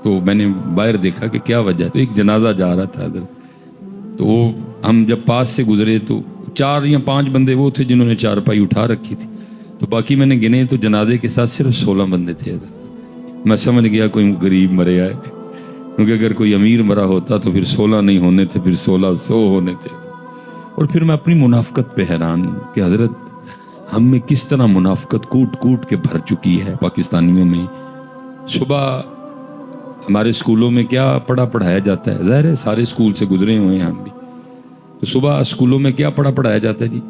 تو میں نے باہر دیکھا کہ کیا وجہ ہے. تو ایک جنازہ جا رہا تھا حضرت. تو وہ ہم جب پاس سے گزرے تو 4 یا 5 بندے وہ تھے جنہوں نے چارپائی اٹھا رکھی تھی. تو باقی میں نے گنے تو جنازے کے ساتھ صرف 16 بندے تھے حضرت. میں سمجھ گیا کوئی غریب مرے آئے، کیونکہ اگر کوئی امیر مرا ہوتا تو پھر 16 نہیں ہونے تھے، پھر 1600 ہونے تھے. اور پھر میں اپنی منافقت پہ حیران ہوں کہ حضرت ہم میں کس طرح منافقت کوٹ کوٹ کے بھر چکی ہے پاکستانیوں میں. صبح ہمارے اسکولوں میں کیا پڑھایا جاتا ہے؟ ظاہر ہے سارے اسکول سے گزرے ہوئے ہیں ہم بھی. تو صبح اسکولوں میں کیا پڑھایا جاتا ہے جی؟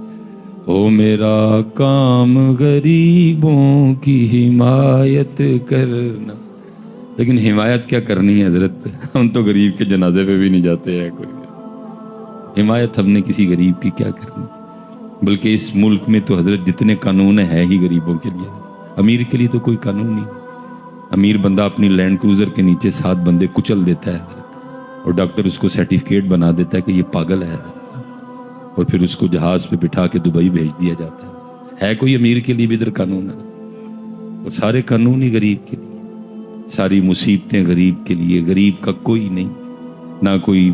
او میرا کام غریبوں کی حمایت کرنا. لیکن حمایت کیا کرنی ہے حضرت؟ ہم تو غریب کے جنازے پہ بھی نہیں جاتے ہیں. کوئی حمایت ہم نے کسی غریب کی کیا کرنی؟ بلکہ اس ملک میں تو حضرت جتنے قانون ہیں ہی غریبوں کے لیے. امیر کے لیے تو کوئی قانون نہیں. امیر بندہ اپنی لینڈ کروزر کے نیچے 7 بندے کچل دیتا ہے اور ڈاکٹر اس کو سرٹیفکیٹ بنا دیتا ہے کہ یہ پاگل ہے، اور پھر اس کو جہاز پہ بٹھا کے دبئی بھیج دیا جاتا ہے. کوئی امیر کے لیے بھی ادھر قانون ہے؟ اور سارے قانون ہی غریب کے لیے، ساری مصیبتیں غریب کے لیے. غریب کا کوئی نہیں، نہ کوئی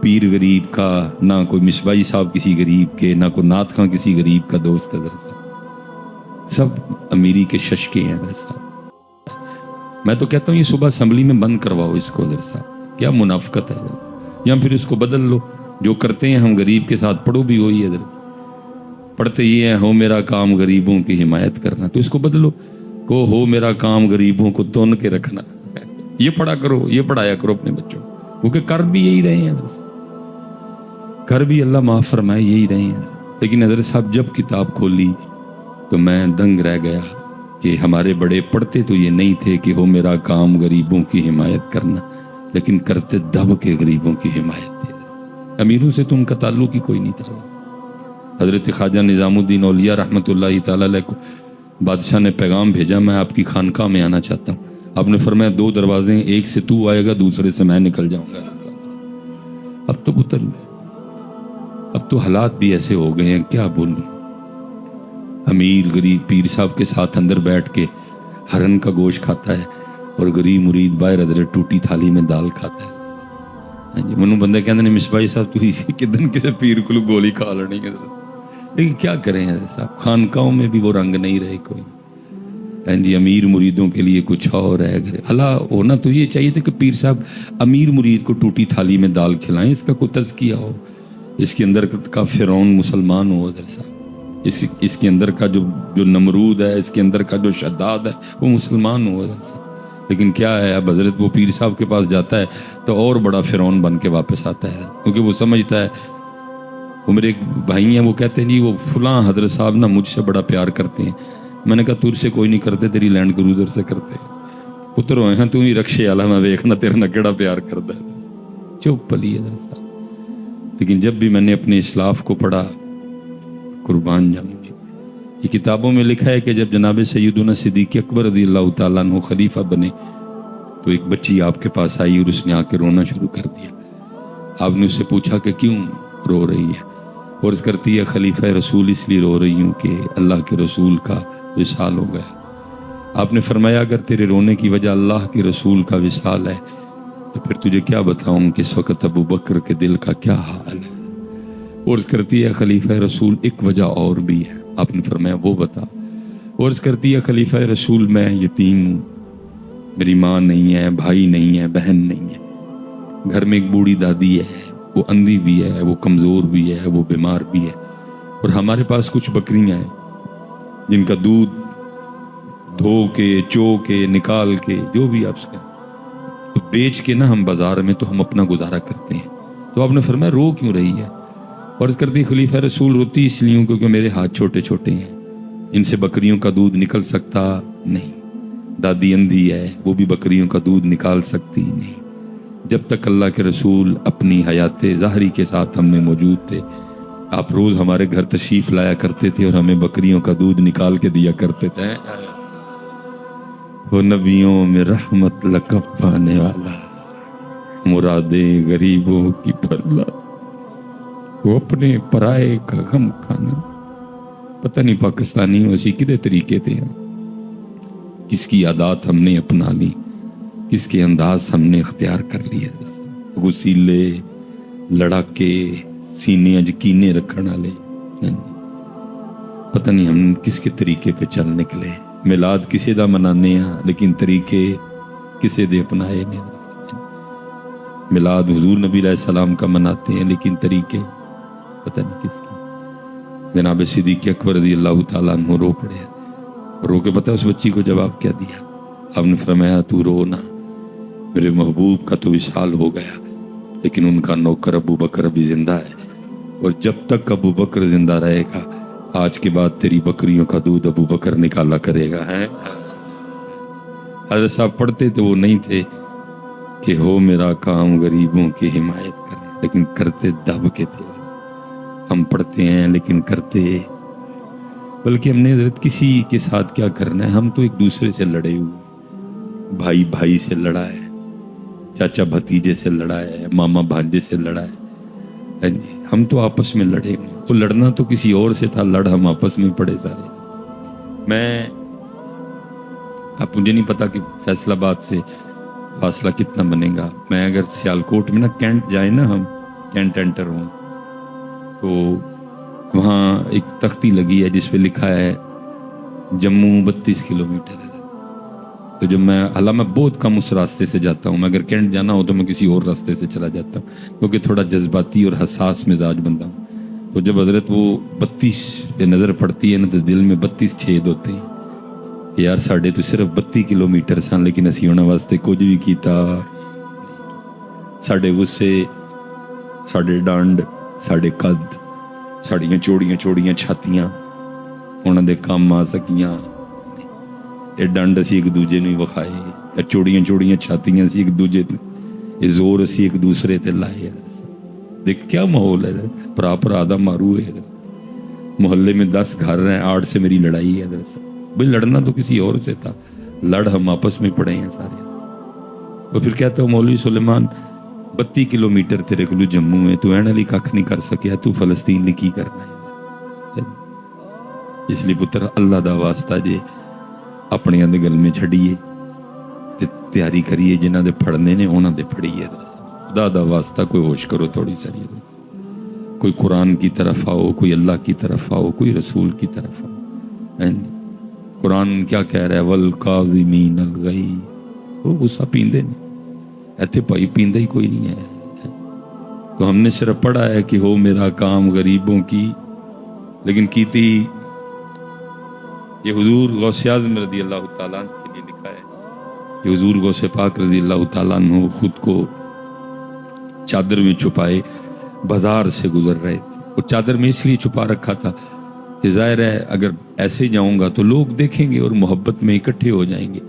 پیر غریب کا، نہ کوئی مصباحی صاحب کسی غریب کے، نہ کوئی نعت خاں کسی غریب کا دوست ہے. سب امیری کے ششکے ہیں حضرت صاحب. میں تو کہتا ہوں یہ صبح اسمبلی میں بند کرواؤ اس کو حضرت صاحب. کیا منافقت ہے حضرت؟ یا پھر اس کو بدل لو. جو کرتے ہیں ہم غریب کے ساتھ پڑھو بھی ہوئی حضرت. پڑھتے یہ ہیں ہو میرا کام غریبوں کی حمایت کرنا، تو اس کو بدلو کو ہو میرا کام غریبوں کو تون کے رکھنا. یہ پڑھا کرو، یہ پڑھایا کرو اپنے بچوں، کیونکہ کر بھی یہی رہے ہیں حضرت. کر بھی اللہ معاف فرمائے یہی رہے ہیں. لیکن حضرت صاحب جب کتاب کھولی تو میں دنگ رہ گیا کہ ہمارے بڑے پڑھتے تو یہ نہیں تھے کہ ہو میرا کام غریبوں کی حمایت کرنا، لیکن کرتے دب کے غریبوں کی حمایت تھے. امیروں سے تو ان کا تعلق ہی کوئی نہیں تھا. حضرت خواجہ نظام الدین اولیاء رحمۃ اللہ تعالی علیہ کو بادشاہ نے پیغام بھیجا میں آپ کی خانقاہ میں آنا چاہتا ہوں. آپ نے فرمایا 2 دروازے ہیں، ایک سے تو آئے گا، دوسرے سے میں نکل جاؤں گا. اب تو پتر، اب تو حالات بھی ایسے ہو گئے ہیں کیا بولوں. امیر غریب پیر صاحب کے ساتھ اندر بیٹھ کے ہرن کا گوشت کھاتا ہے اور غریب مرید باہر حضرت ٹوٹی تھالی میں دال کھاتا ہے. منو بندے کہندے نے مصباحی صاحب تسی کدن کسے پیر کو گولی کھا لڑنی. لیکن کیا کریں صاحب، خانقاہوں میں بھی وہ رنگ نہیں رہے کوئی. جی امیر مریدوں کے لیے کچھ اور ہے. اللہ ہونا تو یہ چاہیے تھا کہ پیر صاحب امیر مرید کو ٹوٹی تھالی میں دال کھلائیں، اس کا کوئی تزکیہ ہو، اس کے اندر کا فرعون مسلمان ہو صاحب، اس کے اندر کا جو نمرود ہے، اس کے اندر کا جو شداد ہے وہ مسلمان ہو صاحب. لیکن کیا ہے، اب حضرت وہ پیر صاحب کے پاس جاتا ہے تو اور بڑا فرعون بن کے واپس آتا ہے، کیونکہ وہ سمجھتا ہے. وہ میرے ایک بھائی ہیں، وہ کہتے ہیں جی وہ فلاں حضرت صاحب نا مجھ سے بڑا پیار کرتے ہیں. میں نے کہا تجھ سے کوئی نہیں کرتے، تیری لینڈ کروزر سے کرتے. پتر ہوئے ہیں تو ہی رکشے والا، میں دیکھنا تیرا نہ کیڑا پیار کرتا ہے. چپ پلی حضرت صاحب. لیکن جب بھی میں نے اپنے اسلاف کو پڑھا، قربان جاؤں جی، یہ کتابوں میں لکھا ہے کہ جب جناب سیدنا صدیق اکبر رضی اللہ تعالیٰ عنہ خلیفہ بنے تو ایک بچی آپ کے پاس آئی اور اس نے آ کے رونا شروع کر دیا. آپ نے اس سے پوچھا کہ کیوں رو رہی ہے؟ اور اس کرتی ہے خلیفہ رسول اس لیے رو رہی ہوں کہ اللہ کے رسول کا وصال ہو گیا. آپ نے فرمایا اگر تیرے رونے کی وجہ اللہ کے رسول کا وصال ہے تو پھر تجھے کیا بتاؤں کہ اس وقت ابو بکر کے دل کا کیا حال ہے. اور اس کرتی ہے خلیفہ رسول ایک وجہ اور بھی ہے. آپ نے فرمایا وہ بتا. اور اس کرتی ہے خلیفہ رسول میں یتیم ہوں، میری ماں نہیں ہے، بھائی نہیں ہے، بہن نہیں ہے، گھر میں ایک بوڑھی دادی ہے، وہ اندھی بھی ہے، وہ کمزور بھی ہے، وہ بیمار بھی ہے، اور ہمارے پاس کچھ بکریاں ہیں جن کا دودھ دھو کے چو کے نکال کے جو بھی آپ سے تو بیچ کے نا ہم بازار میں تو ہم اپنا گزارا کرتے ہیں. تو آپ نے فرمایا رو کیوں رہی ہے؟ اور اس کرتی خلیفہ رسول روتی اس لیے کیونکہ میرے ہاتھ چھوٹے چھوٹے ہیں، ان سے بکریوں کا دودھ نکل سکتا نہیں. دادی اندھی ہے، وہ بھی بکریوں کا دودھ نکال سکتی نہیں. جب تک اللہ کے رسول اپنی حیات ظاہری کے ساتھ ہم میں موجود تھے، آپ روز ہمارے گھر تشریف لایا کرتے تھے اور ہمیں بکریوں کا دودھ نکال کے دیا کرتے تھے. وہ نبیوں میں رحمت لقب پانے والا، مرادیں غریبوں کی پھرلا، وہ اپنے پرائے کا غم کھانا. پتہ نہیں پاکستانی اسی کدے طریقے تھے، کس کی عادات ہم نے اپنا لی، کس کے انداز ہم نے اختیار کر لیا. غسیلے لڑاکے سینے اج کینے رکھن والے، پتہ نہیں ہم کس کے طریقے پہ چل نکلے. میلاد کسے دا منانے ہیں لیکن طریقے کسے دے اپنائے نے. میلاد حضور نبی علیہ السلام کا مناتے ہیں لیکن طریقے پتہ نہیں کس کے. جناب صدیق اکبر رضی اللہ تعالیٰ عنہ رو پڑے، رو کے پتہ اس بچی کو جواب کیا دیا؟ آپ نے فرمایا تو رو نہ، میرے محبوب کا تو وصال ہو گیا لیکن ان کا نوکر ابو بکر ابھی زندہ ہے، اور جب تک ابو بکر زندہ رہے گا آج کے بعد تیری بکریوں کا دودھ ابو بکر نکالا کرے گا. حضرت صاحب پڑھتے تو وہ نہیں تھے کہ ہو میرا کام غریبوں کی حمایت کریں، لیکن کرتے دب کے تھے. ہم پڑھتے ہیں لیکن کرتے، بلکہ ہم نے حضرت کسی کے ساتھ کیا کرنا ہے، ہم تو ایک دوسرے سے لڑے ہوئے، بھائی بھائی سے لڑا ہے، چاچا بھتیجے سے لڑا ہے، ماما بھانجے سے لڑا ہے. ہم تو آپس میں لڑے ہوئے، وہ لڑنا تو کسی اور سے تھا، لڑ ہم آپس میں پڑے سارے. اب مجھے نہیں پتا کہ فیصل آباد سے فاصلہ کتنا بنے گا. میں اگر سیالکوٹ میں نا کینٹ جائیں نا، ہم کینٹ انٹر ہوں تو وہاں ایک تختی لگی ہے جس پہ لکھا ہے جموں 32 کلومیٹر ہے. تو جب میں بہت کم اس راستے سے جاتا ہوں، میں اگر کینٹ جانا ہو تو میں کسی اور راستے سے چلا جاتا ہوں کیونکہ تھوڑا جذباتی اور حساس مزاج بندہ ہوں. تو جب حضرت وہ 32 پہ نظر پڑتی ہے نا تو دل میں 32 چھید ہوتے ہیں کہ یار ساڑھے تو صرف 32 کلومیٹر سن لیکن اسی ہونے واسطے کچھ بھی کیتا. ساڑھے غصے، ساڑھے ڈانڈ، ساڑھے قد، ساڑیاں چوڑیاں چوڑیاں چھاتیاں انہوں دے کام آ سکیاں. یہ ڈانڈ اسی ایک دوجے نو وکھائے، یا چوڑیاں چوڑیاں چھاتیاں اسی ایک دوجے تے، یہ زور اسی ایک دوسرے تے لائے. دیکھ کیا ماحول ہے، پرا پرا دا مارو ہے. محلے میں 10 گھر ہیں، 8 سے میری لڑائی ہے. بھئی لڑنا تو کسی اور سے تھا، لڑ ہم آپس میں پڑے ہیں سارے. اور پھر کہتا ہوں مولوی سلیمان 32 کلومیٹر تیرے کو جموں ہے، تو اینڈ علی کھ نہیں کر سکیا، تو فلسطین نے کی کرنا ہے. اس لیے پتر اللہ دا واسطہ جے اپنے اندر گل میں چھڑیے تے تیاری کریے، جنہاں دے پھڑنے نے انہاں دے پھڑیے. خدا دا واسطہ کوئی ہوش کرو تھوڑی ساری. کوئی قرآن کی طرف آؤ، کوئی اللہ کی طرف آؤ، کوئی رسول کی طرف آؤ۔ قرآن کیا کہہ رہا ہے؟ والقاظمین الغیظ، وہ غصہ پیندے نہیں، ایتھے بھائی پیندے ہی کوئی نہیں ہے۔ تو ہم نے صرف پڑھا ہے کہ ہو میرا کام غریبوں کی، لیکن کیتی یہ حضور غوث اعظم رضی اللہ تعالیٰ عنہ کے لیے لکھا ہے کہ حضور غوث پاک رضی اللہ تعالیٰ عنہ خود کو چادر میں چھپائے بازار سے گزر رہے تھے، اور چادر میں اس لیے چھپا رکھا تھا کہ ظاہر ہے اگر ایسے جاؤں گا تو لوگ دیکھیں گے اور محبت میں اکٹھے ہو جائیں گے،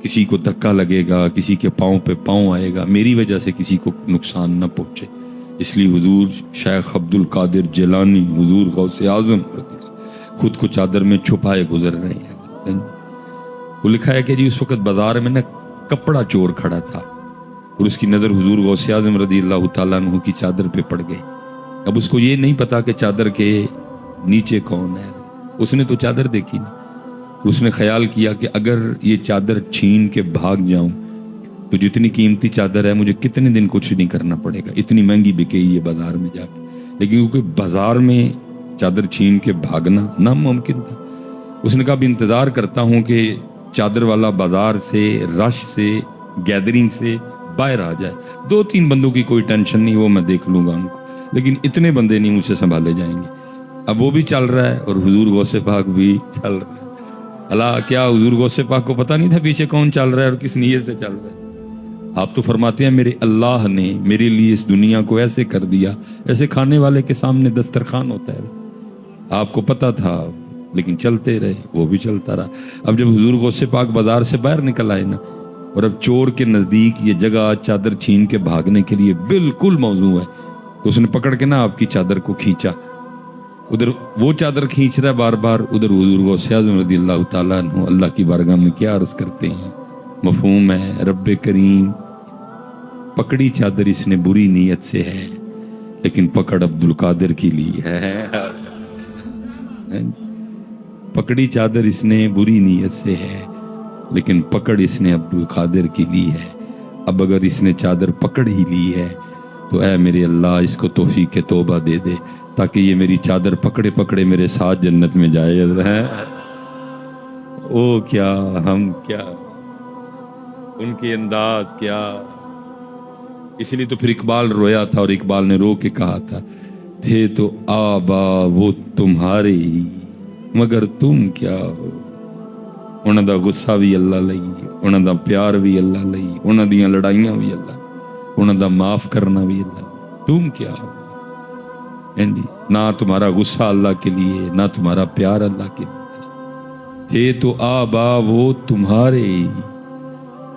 کسی کو دھکا لگے گا، کسی کے پاؤں پہ پاؤں آئے گا، میری وجہ سے کسی کو نقصان نہ پہنچے، اس لیے حضور شیخ عبد القادر جیلانی، حضور غوث اعظم خود کو چادر میں چھپائے گزر رہے ہیں۔ وہ لکھا ہے کہ جی اس وقت بازار میں نا کپڑا چور کھڑا تھا، اور اس کی نظر حضور غوث اعظم رضی اللہ تعالیٰ عنہ کی چادر پہ پڑ گئی۔ اب اس کو یہ نہیں پتا کہ چادر کے نیچے کون ہے، اس نے تو چادر دیکھی نا، اس نے خیال کیا کہ اگر یہ چادر چھین کے بھاگ جاؤں تو جتنی قیمتی چادر ہے مجھے کتنے دن کچھ نہیں کرنا پڑے گا، اتنی مہنگی بکے یہ بازار میں جا کے، لیکن کیونکہ بازار میں چادر چھین کے بھاگنا ناممکن تھا، اس نے کہا اب انتظار کرتا ہوں کہ چادر والا بازار سے، رش سے، گیدرنگ سے باہر آ جائے، 2-3 بندوں کی کوئی ٹینشن نہیں، وہ میں دیکھ لوں گا ان کو، لیکن اتنے بندے نہیں مجھ سے سنبھالے جائیں گے۔ اب وہ بھی چل رہا ہے اور حضور غوث پاک بھی چل رہا ہے۔ اللہ، کیا حضور غوث پاک کو پتہ نہیں تھا پیچھے کون چل رہا ہے اور کس نیت سے چل رہا ہے؟ آپ تو فرماتے ہیں میرے اللہ نے میرے لیے اس دنیا کو ایسے کر دیا، ایسے کھانے والے کے سامنے دسترخوان ہوتا ہے، آپ کو پتہ تھا لیکن چلتے رہے، وہ بھی چلتا رہا۔ اب جب حضور غوث پاک بازار سے باہر نکل آئے نا، اور اب چور کے نزدیک یہ جگہ چادر چھین کے بھاگنے کے لیے بالکل موزوں ہے، تو اس نے پکڑ کے نا آپ کی چادر کو کھینچا، ادھر وہ چادر کھینچ رہا ہے بار بار، ادھر حضور غوث اعظم رضی اللہ تعالیٰ عنہ اللہ کی بارگاہ میں کیا عرض کرتے ہیں؟ مفہوم ہے، رب کریم پکڑی چادر اس نے بری نیت سے ہے، لیکن پکڑ عبد القادر کی لی ہے۔ پکڑی چادر اس نے بری نیت سے ہے، لیکن پکڑ اس نے عبد القادر کی لی ہے۔ اب اگر اس نے چادر پکڑ ہی لی ہے تو اے میرے اللہ اس کو توفیق توبہ دے دے، تاکہ یہ میری چادر پکڑے پکڑے میرے ساتھ جنت میں جائے۔ او کیا ہم کیا، ان کے انداز کیا! اس لیے تو پھر اقبال رویا تھا، اور اقبال نے رو کے کہا تھا، تھے تو آبا وہ تمہارے ہی مگر تم کیا ہو۔ انہاں دا غصہ بھی اللہ لئی، انہاں دا پیار بھی اللہ لئی، انہاں دیاں لڑائیاں بھی اللہ، انہاں دا معاف کرنا بھی اللہ، تم کیا ہو؟ نہ تمہارا غصہ اللہ کے لیے، نہ تمہارا پیار اللہ کے لیے، تھے تو آبا وہ تمہارے ہی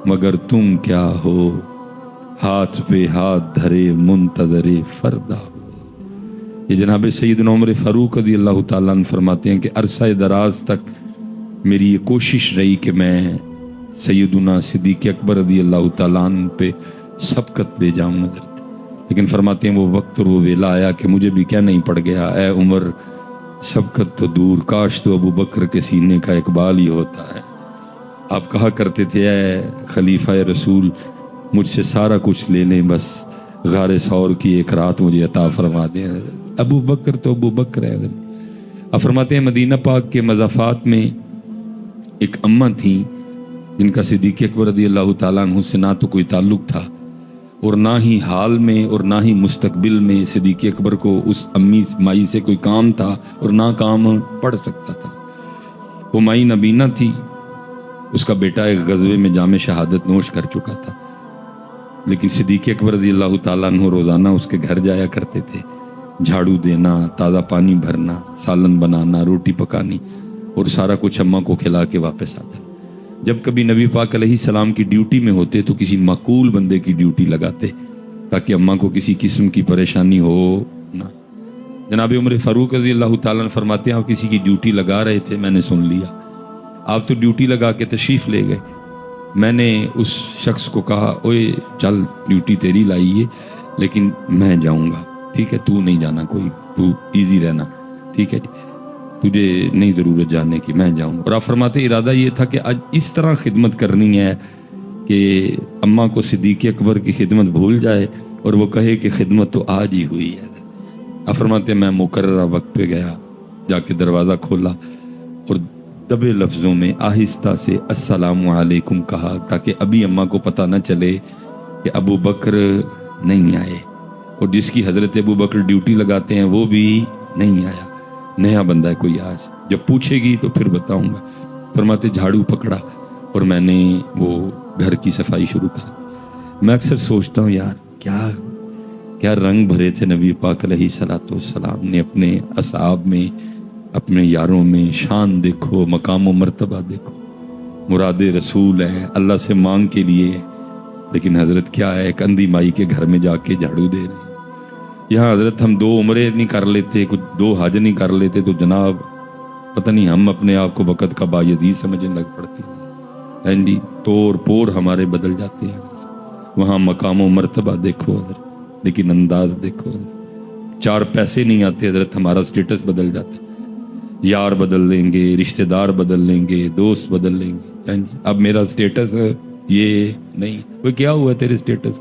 مگر تم کیا ہو، ہاتھ پہ ہاتھ دھرے منتظر فردا ہو۔ یہ جناب سیدنا عمر فاروق رضی اللہ تعالیٰ عنہ فرماتے ہیں کہ عرصہ دراز تک میری یہ کوشش رہی کہ میں سیدنا صدیق اکبر رضی اللہ تعالیٰ عنہ پہ سبقت لے جاؤں نظر، لیکن فرماتے ہیں وہ وقت اور وہ ویلا آیا کہ مجھے بھی کیا نہیں پڑ گیا، اے عمر سبقت تو دور، کاش تو ابو بکر کے سینے کا اقبال ہی ہوتا ہے۔ آپ کہا کرتے تھے اے خلیفہ رسول مجھ سے سارا کچھ لے لیں، بس غار ثور کی ایک رات مجھے عطا فرما دیں۔ ابو بکر تو ابو بکر ہے۔ اب فرماتے ہیں مدینہ پاک کے مضافات میں ایک اماں تھیں جن کا صدیق اکبر رضی اللہ تعالیٰ عنہ سے نہ تو کوئی تعلق تھا، اور نہ ہی حال میں اور نہ ہی مستقبل میں صدیق اکبر کو اس امی مائی سے کوئی کام تھا، اور نہ کام پڑ سکتا تھا۔ وہ مائی نبینہ تھی، اس کا بیٹا ایک غزوے میں جام شہادت نوش کر چکا تھا، لیکن صدیق اکبر رضی اللہ تعالیٰ عنہ روزانہ اس کے گھر جایا کرتے تھے، جھاڑو دینا، تازہ پانی بھرنا، سالن بنانا، روٹی پکانی، اور سارا کچھ اماں کو کھلا کے واپس آتا۔ جب کبھی نبی پاک علیہ السلام کی ڈیوٹی میں ہوتے تو کسی معقول بندے کی ڈیوٹی لگاتے تاکہ اماں کو کسی قسم کی پریشانی ہو نہ۔ جناب عمر فاروق رضی اللہ تعالیٰ عنہ فرماتے ہیں آپ کسی کی ڈیوٹی لگا رہے تھے، میں نے سن لیا، آپ تو ڈیوٹی لگا کے تشریف لے گئے، میں نے اس شخص کو کہا اوئے چل ڈیوٹی تیری لائی ہے لیکن میں جاؤں گا، ٹھیک ہے، تو نہیں جانا، کوئی تو ایزی رہنا، ٹھیک ہے جی، تجھے نہیں ضرورت جانے کی، میں جاؤں۔ اور آپ فرماتے ارادہ یہ تھا کہ آج اس طرح خدمت کرنی ہے کہ اماں کو صدیق اکبر کی خدمت بھول جائے اور وہ کہے کہ خدمت تو آج ہی ہوئی ہے۔ آپ فرماتے ہیں میں مقررہ وقت پہ گیا، جا کے دروازہ کھولا اور دبے لفظوں میں آہستہ سے السلام علیکم کہا، تاکہ ابھی اماں کو پتہ نہ چلے کہ ابو بکر نہیں آئے، اور جس کی حضرت ابو بکر ڈیوٹی لگاتے ہیں وہ بھی نہیں آیا، نیا بندہ ہے کوئی آج، جب پوچھے گی تو پھر بتاؤں گا۔ فرماتے جھاڑو پکڑا اور میں نے وہ گھر کی صفائی شروع کر۔ میں اکثر سوچتا ہوں یار کیا رنگ بھرے تھے نبی پاک علیہ الصلوۃ والسلام نے اپنے اصحاب میں، اپنے یاروں میں۔ شان دیکھو، مقام و مرتبہ دیکھو، مراد رسول ہے، اللہ سے مانگ کے لیے، لیکن حضرت کیا ہے، ایک اندھی مائی کے گھر میں جا کے جھاڑو دے رہے ہیں۔ یہاں حضرت ہم 2 عمرے نہیں کر لیتے، کچھ 2 حج نہیں کر لیتے تو جناب پتہ نہیں ہم اپنے آپ کو وقت کا بایزید سمجھنے لگ پڑتے ہیں جی، طور پور ہمارے بدل جاتے ہیں۔ وہاں مقام و مرتبہ دیکھو حضرت، لیکن انداز دیکھو حضرت۔ 4 پیسے نہیں آتے حضرت، ہمارا سٹیٹس بدل جاتا ہے، یار بدل لیں گے، رشتہ دار بدل لیں گے، دوست بدل لیں گے۔ اب میرا سٹیٹس یہ نہیں، وہ کیا ہوا تیرے سٹیٹس؟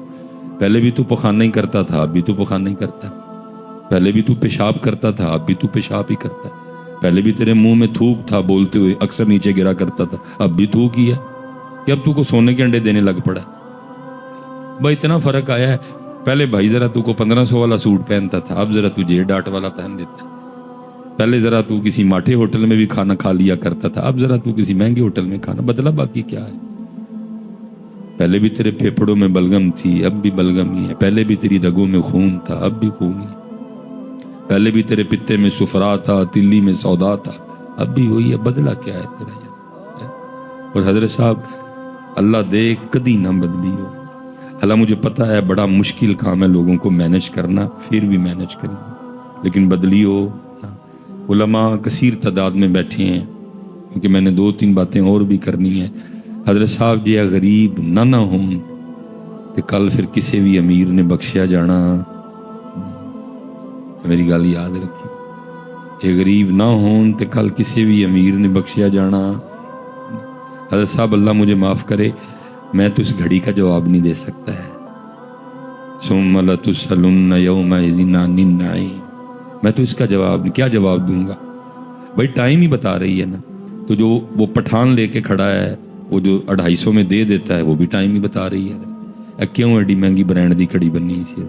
پہلے بھی تو پخانہ ہی کرتا تھا، اب بھی تو پخانہ ہی کرتا ہے۔ پہلے بھی تو پیشاب کرتا تھا، اب بھی تو پیشاب ہی کرتا ہے۔ پہلے بھی تیرے منہ میں تھوک تھا، بولتے ہوئے اکثر نیچے گرا کرتا تھا، اب بھی تھوک ہی ہے کہ اب تو کو سونے کے انڈے دینے لگ پڑا۔ بھائی اتنا فرق آیا ہے، پہلے بھائی ذرا تو کو 1500 والا سوٹ پہنتا تھا، اب ذرا تجھے ڈاٹ والا پہن دیتا ہے۔ پہلے ذرا تو کسی ماٹھے ہوٹل میں بھی کھانا کھا لیا کرتا تھا، اب ذرا تو کسی مہنگے ہوٹل میں کھانا بدلا، باقی کیا ہے۔ پہلے بھی تیرے پھیپھڑوں میں بلغم تھی، اب بھی بلغم ہی ہے۔ پہلے بھی تیری رگوں میں خون تھا، اب بھی خون ہی ہے۔ پہلے بھی تیرے پتے میں سفرا تھا، تلی میں سودا تھا، اب بھی وہی ہے۔ بدلا کیا ہے تیرا یار؟ اور حضرت صاحب اللہ دے کدی نہ بدلی ہو۔ حالانکہ مجھے پتہ ہے بڑا مشکل کام ہے لوگوں کو مینج کرنا، پھر بھی مینج کرنا، لیکن بدلی ہو۔ علماء کثیر تعداد میں بیٹھے ہیں، کیونکہ میں نے 2-3 باتیں اور بھی کرنی ہیں۔ حضرت صاحب جی غریب نہ ہوں تو کل پھر کسی بھی امیر نے بخشیا جانا، میری گل یاد رکھی، یہ غریب نہ ہوں تو کل کسی بھی امیر نے بخشیا جانا۔ حضرت صاحب اللہ مجھے معاف کرے، میں تو اس گھڑی کا جواب نہیں دے سکتا ہے۔ ثم لتسألن یومئذ عن النعیم، میں تو اس کا جواب کیا جواب دوں گا؟ بھائی ٹائم ہی بتا رہی ہے نا، تو جو وہ پٹھان لے کے کھڑا ہے، وہ جو 250 میں دے دیتا ہے، وہ بھی ٹائم ہی بتا رہی ہے۔ کیوں ایڈی مہنگی برانڈ دی کڑی بنی سی؟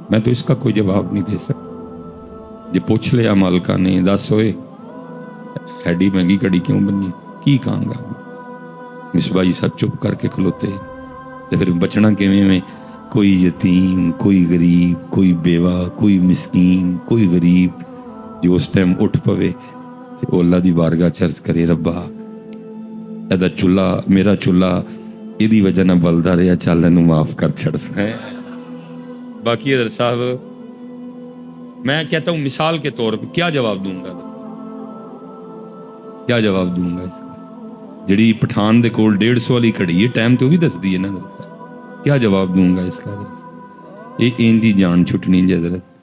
میں تو اس کا کوئی جواب نہیں دے سکتا۔ جی پوچھ لیا مالکہ نے، دس ہوئے ایڈی مہنگی کڑی کیوں بنی، کی کہاں گا؟ مصباحی صاحب چپ کر کے کھلوتے، تو پھر بچنا کیویں میں؟ کوئی یتیم، کوئی غریب، کوئی بیوہ، کوئی مسکین، کوئی غریب جو اس ٹائم اٹھ پوے تو اللہ دی بارگاہ چرچ کرے، ربا ایدا چولہا میرا چولہا ایدی وجہ نہ بلدا رہا، چل اینوں معاف کر چھڑ ہے۔ باقی حضرت صاحب میں کہتا ہوں مثال کے طور پہ کیا جواب دوں گا، کیا جواب دوں گا اس کا؟ جڑی پٹھان دے کول 150 والی کھڑی ہے، ٹائم تو بھی دس دی ہے نا، کیا جواب دوں گا اس کا؟ یہ انجی جان چھٹنی جی حضرت۔